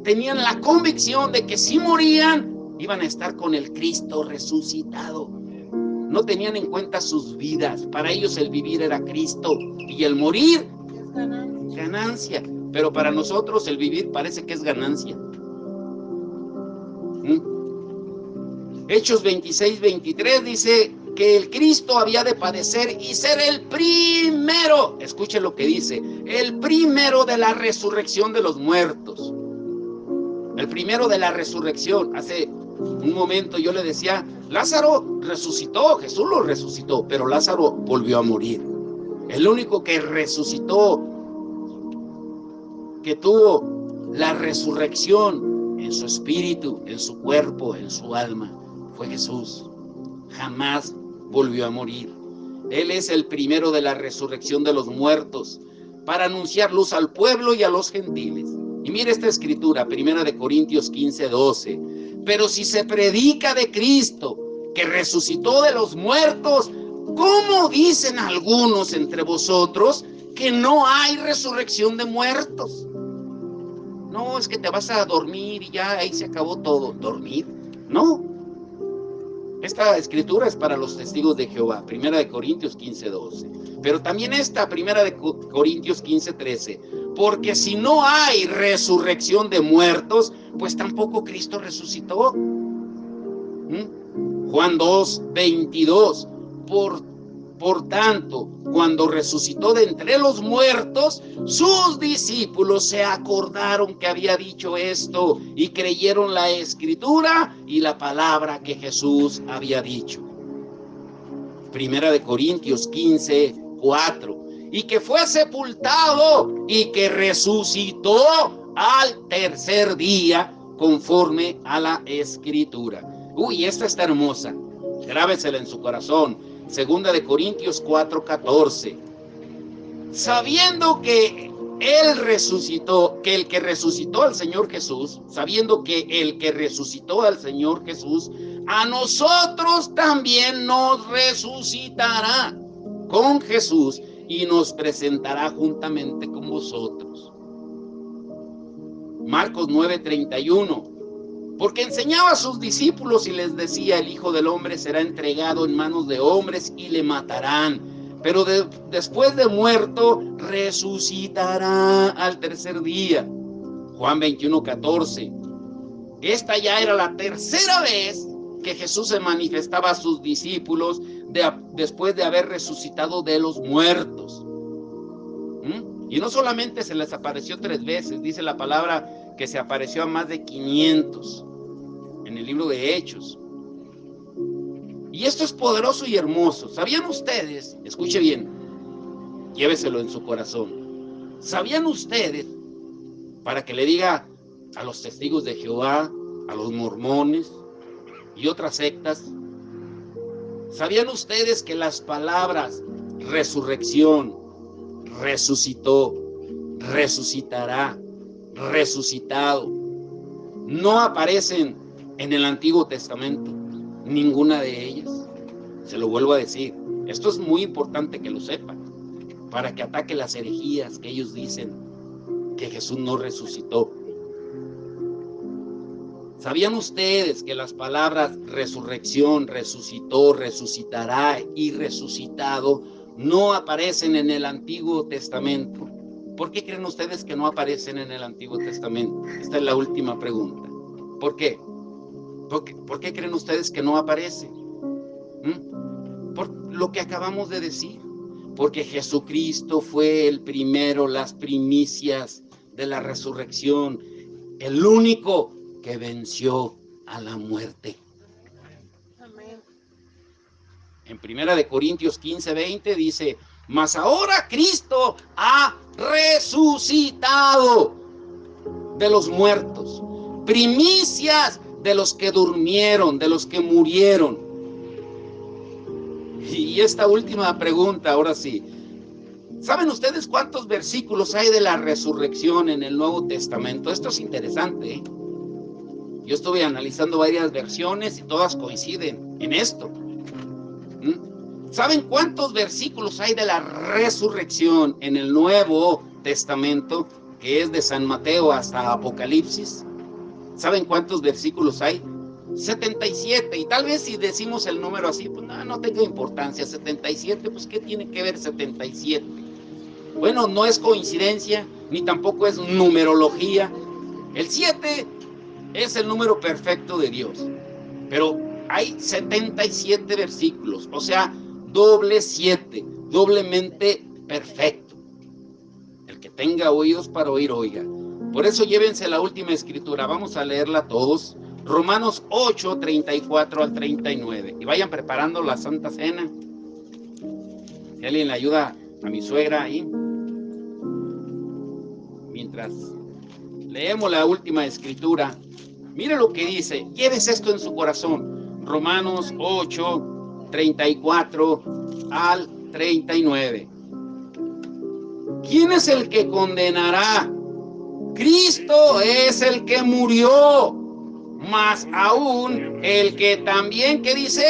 la convicción de que si morían, iban a estar con el Cristo resucitado. No tenían en cuenta sus vidas. Para ellos el vivir era Cristo y el morir es ganancia. Pero para nosotros el vivir parece que es ganancia. Hechos 26:23 dice que el Cristo había de padecer y ser el primero, escuchen lo que dice, el primero de la resurrección de los muertos. El primero de la resurrección. Hace un momento yo le decía, Lázaro resucitó, Jesús lo resucitó, pero Lázaro volvió a morir. El único que resucitó, que tuvo la resurrección en su espíritu, en su cuerpo, en su alma, fue Jesús. Jamás volvió a morir. Él es el primero de la resurrección de los muertos, para anunciar luz al pueblo y a los gentiles. Y mire esta escritura, 1 Corintios 15:12. Pero si se predica de Cristo, que resucitó de los muertos, ¿cómo dicen algunos entre vosotros que no hay resurrección de muertos? No, es que te vas a dormir y ya ahí se acabó todo. ¿Dormir? No. Esta escritura es para los testigos de Jehová, 1 Corintios 15:12. Pero también esta, 1 Corintios 15:13. Porque si no hay resurrección de muertos, pues tampoco Cristo resucitó. Juan 2, 22. Por tanto, cuando resucitó de entre los muertos, sus discípulos se acordaron que había dicho esto y creyeron la escritura y la palabra que Jesús había dicho. Primera de Corintios 15, 4. Y que fue sepultado y que resucitó al tercer día conforme a la escritura. Uy, esta está hermosa. Grábesela en su corazón. Segunda de Corintios 4:14. Sabiendo que Él resucitó, que el que resucitó al Señor Jesús, sabiendo que el que resucitó al Señor Jesús, a nosotros también nos resucitará con Jesús y nos presentará juntamente con vosotros. Marcos 9:31. Porque enseñaba a sus discípulos y les decía: el Hijo del Hombre será entregado en manos de hombres y le matarán, pero después de muerto resucitará al tercer día. Juan 21:14. Esta ya era la tercera vez que Jesús se manifestaba a sus discípulos después de haber resucitado de los muertos. Y no solamente se les apareció 3 veces, dice la palabra que se apareció a más de 500 en el libro de Hechos. Y esto es poderoso y hermoso. ¿Sabían ustedes? Escuche bien, lléveselo en su corazón. ¿Sabían ustedes, para que le diga a los testigos de Jehová, a los mormones y otras sectas, sabían ustedes que las palabras resurrección, resucitó, resucitará, resucitado, no aparecen en el Antiguo Testamento? Ninguna de ellas. Se lo vuelvo a decir. Esto es muy importante que lo sepan, para que ataque las herejías que ellos dicen que Jesús no resucitó. ¿Sabían ustedes que las palabras resurrección, resucitó, resucitará y resucitado no aparecen en el Antiguo Testamento? ¿Por qué creen ustedes que no aparecen en el Antiguo Testamento? Esta es la última pregunta. ¿Por qué? ¿Por qué creen ustedes que no aparece? Por lo que acabamos de decir. Porque Jesucristo fue el primero, las primicias de la resurrección, el único que venció a la muerte. Amén. En Primera de Corintios 15:20 dice: mas ahora Cristo ha resucitado de los muertos, primicias de los que durmieron, de los que murieron. Y esta última pregunta, ahora sí. ¿Saben ustedes cuántos versículos hay de la resurrección en el Nuevo Testamento? Esto es interesante, ¿eh? Yo estuve analizando varias versiones y todas coinciden en esto. ¿Saben cuántos versículos hay de la resurrección en el Nuevo Testamento, que es de San Mateo hasta Apocalipsis? ¿Saben cuántos versículos hay? 77. Y tal vez si decimos el número así, pues no tenga importancia. 77, pues ¿qué tiene que ver 77? Bueno, no es coincidencia, ni tampoco es numerología. El 7 es el número perfecto de Dios. Pero hay 77 versículos, o sea, doble 7, doblemente perfecto. El que tenga oídos para oír, oiga. Por eso llévense la última escritura. Vamos a leerla todos. Romanos 8, 34 al 39. Y vayan preparando la Santa Cena. Si alguien le ayuda a mi suegra ahí, mientras leemos la última escritura, mire lo que dice. Llévese esto en su corazón. Romanos 8, 34 al 39. ¿Quién es el que condenará? Cristo es el que murió, más aún el que también, ¿qué dice?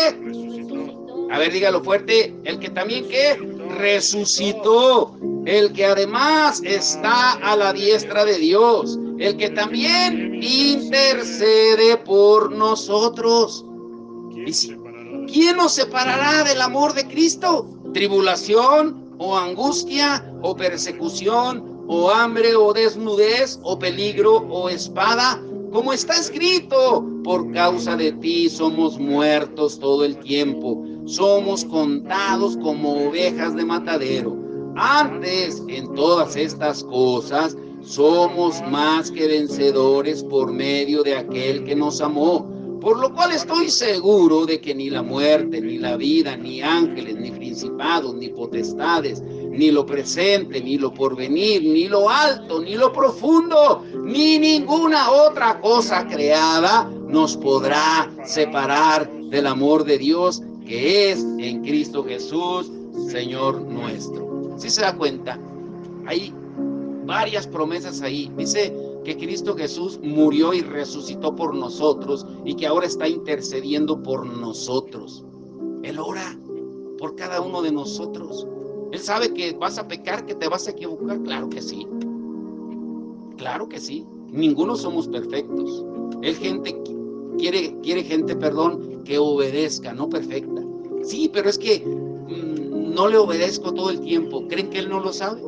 A ver, dígalo fuerte. El que también, ¿qué? Resucitó. El que además está a la diestra de Dios. El que también intercede por nosotros. ¿Quién nos separará del amor de Cristo? ¿Tribulación o angustia o persecución o hambre o desnudez o peligro o espada? como está escrito, por causa de ti somos muertos todo el tiempo, somos contados como ovejas de matadero. Antes, en todas estas cosas, somos más que vencedores por medio de aquel que nos amó. Por lo cual estoy seguro de que ni la muerte, ni la vida, ni ángeles, ni principados, ni potestades, ni lo presente, ni lo porvenir, ni lo alto, ni lo profundo, ni ninguna otra cosa creada nos podrá separar del amor de Dios que es en Cristo Jesús, Señor nuestro. ¿Sí se da cuenta? Hay varias promesas ahí. Dice que Cristo Jesús murió y resucitó por nosotros y que ahora está intercediendo por nosotros. Él ora por cada uno de nosotros. Él sabe que vas a pecar, que te vas a equivocar. Claro que sí. Claro que sí. Ninguno somos perfectos. Él quiere gente, que obedezca, no perfecta. Sí, pero es que no le obedezco todo el tiempo. ¿Creen que Él no lo sabe?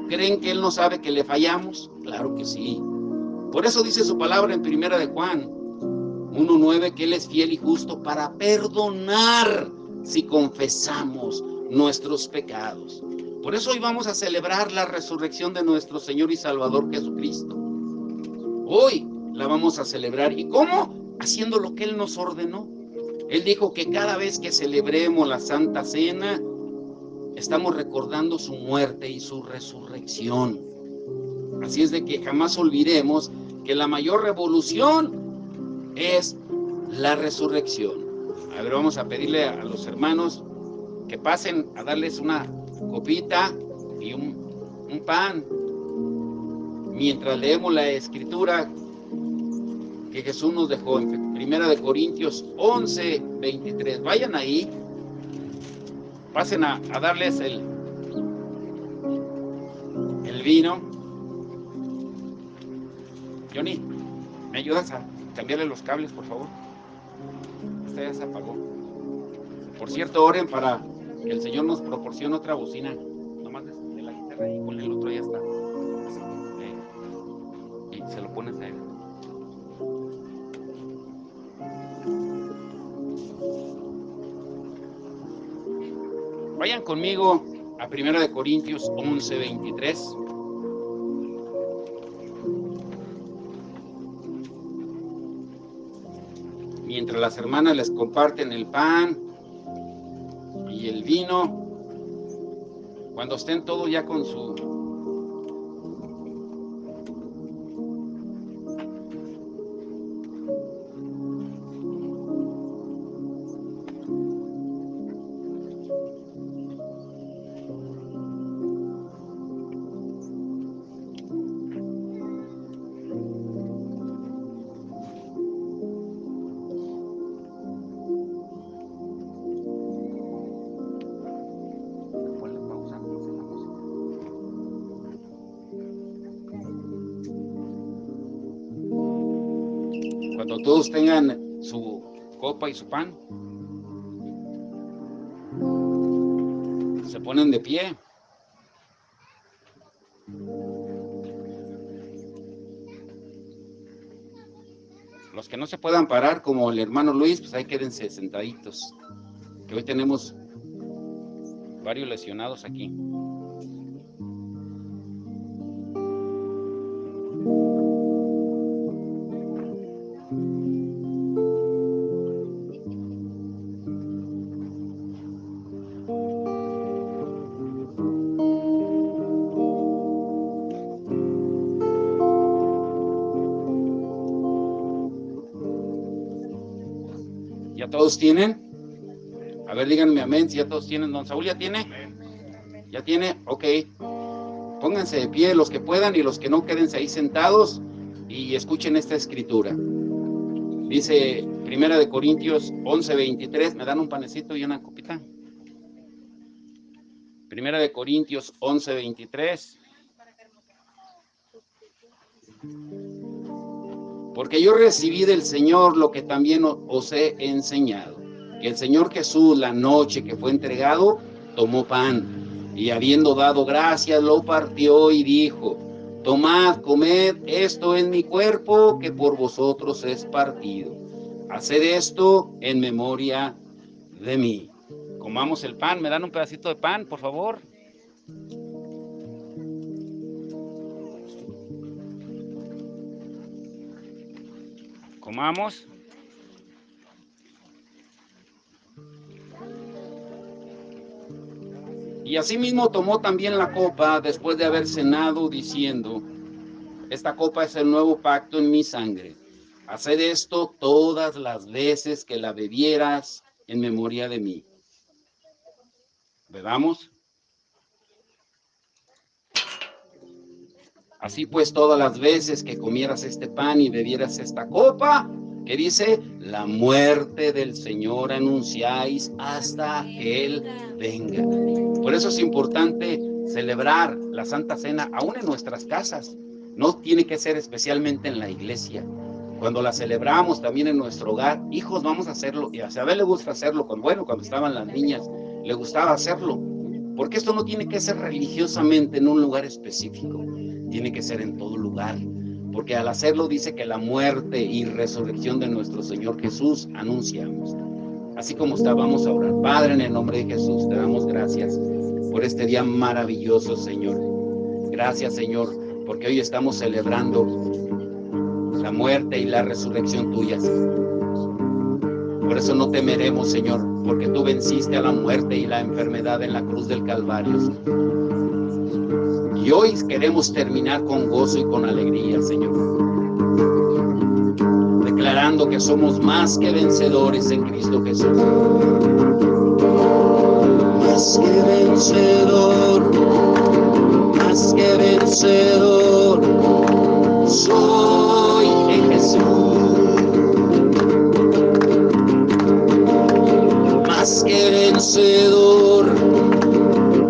¿Creen que Él no sabe que le fallamos? Claro que sí. Por eso dice su palabra en 1 de Juan 1:9 que Él es fiel y justo para perdonar si confesamos nuestros pecados. Por eso hoy vamos a celebrar la resurrección de nuestro Señor y Salvador Jesucristo. Hoy la vamos a celebrar. ¿Y cómo? Haciendo lo que Él nos ordenó. Él dijo que cada vez que celebremos la Santa Cena, estamos recordando su muerte y su resurrección. Así es de que jamás olvidemos que la mayor revolución es la resurrección. A ver, vamos a pedirle a los hermanos que pasen a darles una copita y un pan mientras leemos la escritura que Jesús nos dejó en 1 Corintios 11:23. Vayan ahí. Pasen a darles el vino. Johnny, ¿me ayudas a cambiarle los cables, por favor? Esta ya se apagó. Por cierto, oren para que el Señor nos proporcione otra bocina. Nomás de la guitarra y con el otro ya está. Y se lo pones a él. Vayan conmigo a 1 Corintios 11:23. Mientras las hermanas les comparten el pan y el vino, cuando estén todos ya con su cuando todos tengan su copa y su pan, se ponen de pie. Los que no se puedan parar, como el hermano Luis, pues ahí quédense sentaditos, que hoy tenemos varios lesionados aquí. ¿Ya todos tienen? A ver, díganme amén si ya todos tienen. ¿Don Saúl ya tiene? ¿Ya tiene? Ok. Pónganse de pie los que puedan y los que no, quédense ahí sentados y escuchen esta escritura. Dice 1 Corintios 11:23. ¿Me dan un panecito y una copita? 1 Corintios 11:23. Porque yo recibí del Señor lo que también os he enseñado, que el Señor Jesús, la noche que fue entregado, tomó pan, y habiendo dado gracias, lo partió y dijo: tomad, comed, esto es mi cuerpo que por vosotros es partido. Haced esto en memoria de mí. Comamos el pan. ¿Me dan un pedacito de pan, por favor? Comamos. Y asimismo tomó también la copa después de haber cenado, diciendo: esta copa es el nuevo pacto en mi sangre. Haced esto todas las veces que la bebieras en memoria de mí. Bebamos. Así pues, todas las veces que comieras este pan y bebieras esta copa, que dice, la muerte del Señor anunciáis hasta que Él venga. Por eso es importante celebrar la Santa Cena aún en nuestras casas. No tiene que ser especialmente en la iglesia. Cuando la celebramos también en nuestro hogar, hijos, vamos a hacerlo. Y a Isabel le gusta hacerlo. Cuando estaban las niñas, le gustaba hacerlo. Porque esto no tiene que ser religiosamente en un lugar específico. Tiene que ser en todo lugar. Porque al hacerlo dice que la muerte y resurrección de nuestro Señor Jesús anunciamos. Así como está, vamos a orar. Padre, en el nombre de Jesús, te damos gracias por este día maravilloso, Señor. Gracias, Señor, porque hoy estamos celebrando la muerte y la resurrección tuyas. Por eso no temeremos, Señor, porque tú venciste a la muerte y la enfermedad en la cruz del Calvario. Y hoy queremos terminar con gozo y con alegría, Señor, declarando que somos más que vencedores en Cristo Jesús. Más que vencedor, más que vencedor, soy en Jesús. Más que vencedor,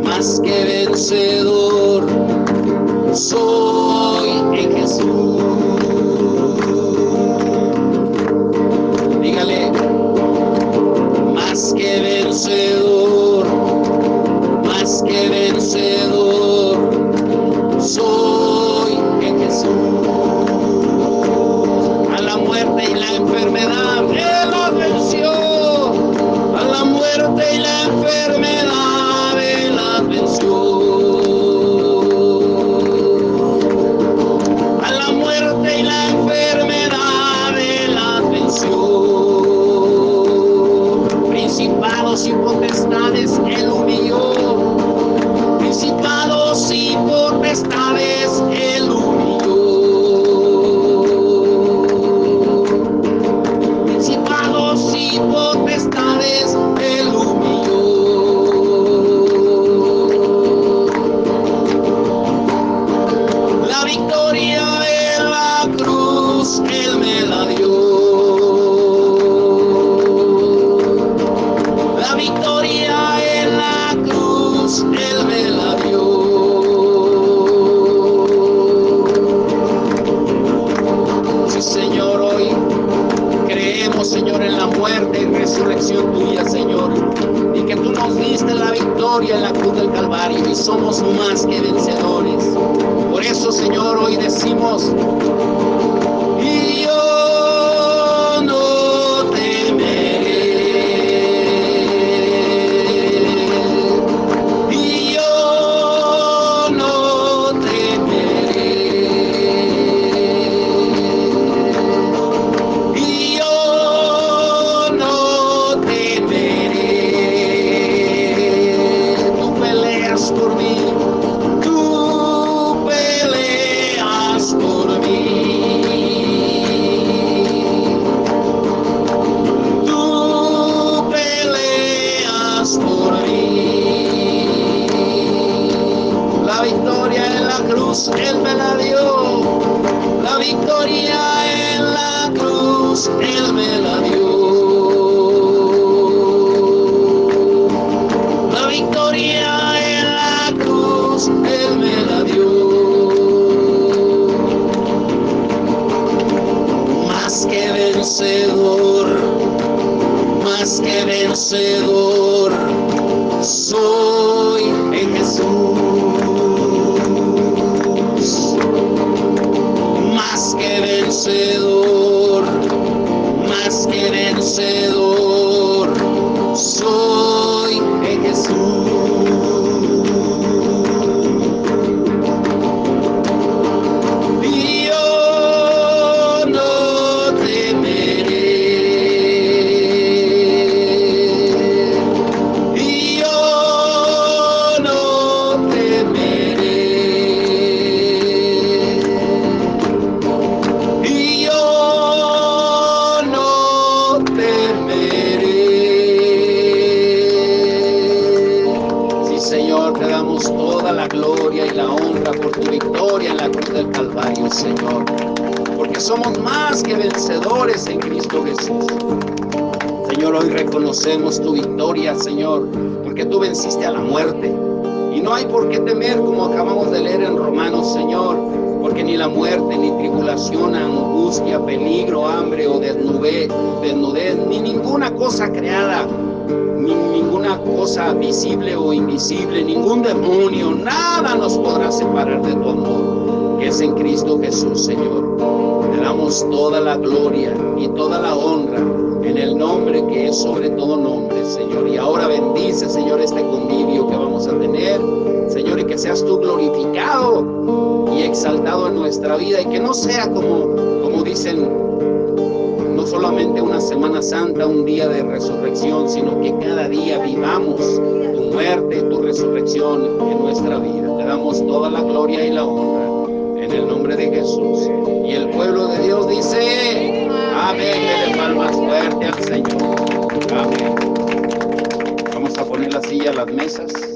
más que vencedor, soy en Jesús. Dígale, más que vencedor, más que vencedor, soy en Jesús. A la muerte y la enfermedad, Él los venció. A la muerte y la enfermedad, Él las venció. A la muerte y la enfermedad, Él las venció. Principados y potestades, Él humilló. Principados y potestades, Él humilló. Principados y potestades, Él humilló. La victoria en la cruz, Él me la dio. La victoria en la cruz, Él me la dio. Sí, Señor, hoy creemos, Señor, en la muerte y resurrección tuya, Señor, y que tú nos diste la victoria en la cruz del Calvario y somos más que vencedores. Por eso, Señor, hoy decimos, y yo no temeré, y yo no temeré, y yo no temeré. Tú peleas por mí, tú peleas por mí, tú peleas por mí. La victoria en la cruz, Él me la dio. La victoria en la cruz, Él me la dio. La victoria en la cruz, Él me la dio. Más que vencedor, más que vencedor, soy en Jesús. vencedor, más que vencedor, soy en Jesús. Y yo no temeré, y yo no temeré, y yo no temeré. Sí, Señor, te damos toda la gloria y la honra por tu victoria en la cruz del Calvario, Señor, porque somos más que vencedores en Cristo Jesús. Señor, hoy reconocemos tu victoria, Señor, porque tú venciste a la muerte. Y no hay por qué temer, como acabamos de leer en Romanos, Señor, porque ni la muerte, ni tribulación, angustia, peligro, hambre o desnudez, ni ninguna cosa creada, ni ninguna cosa visible o invisible, ningún demonio, nada nos podrá separar de tu amor, que es en Cristo Jesús, Señor. Te damos toda la gloria y toda la honra en el nombre que es sobre todo nombre, Señor. Y ahora bendice, Señor, este convivio que vamos a tener, Señor, y que seas tú glorificado y exaltado en nuestra vida, y que no sea como dicen, no solamente una Semana Santa, un día de resurrección, sino que cada día vivamos tu muerte y tu resurrección en nuestra vida. Te damos toda la gloria y la honra en el nombre de Jesús. Y el pueblo de Dios dice, amén. Dele palmas fuerte al Señor. Amén. Vamos a poner la silla a las mesas.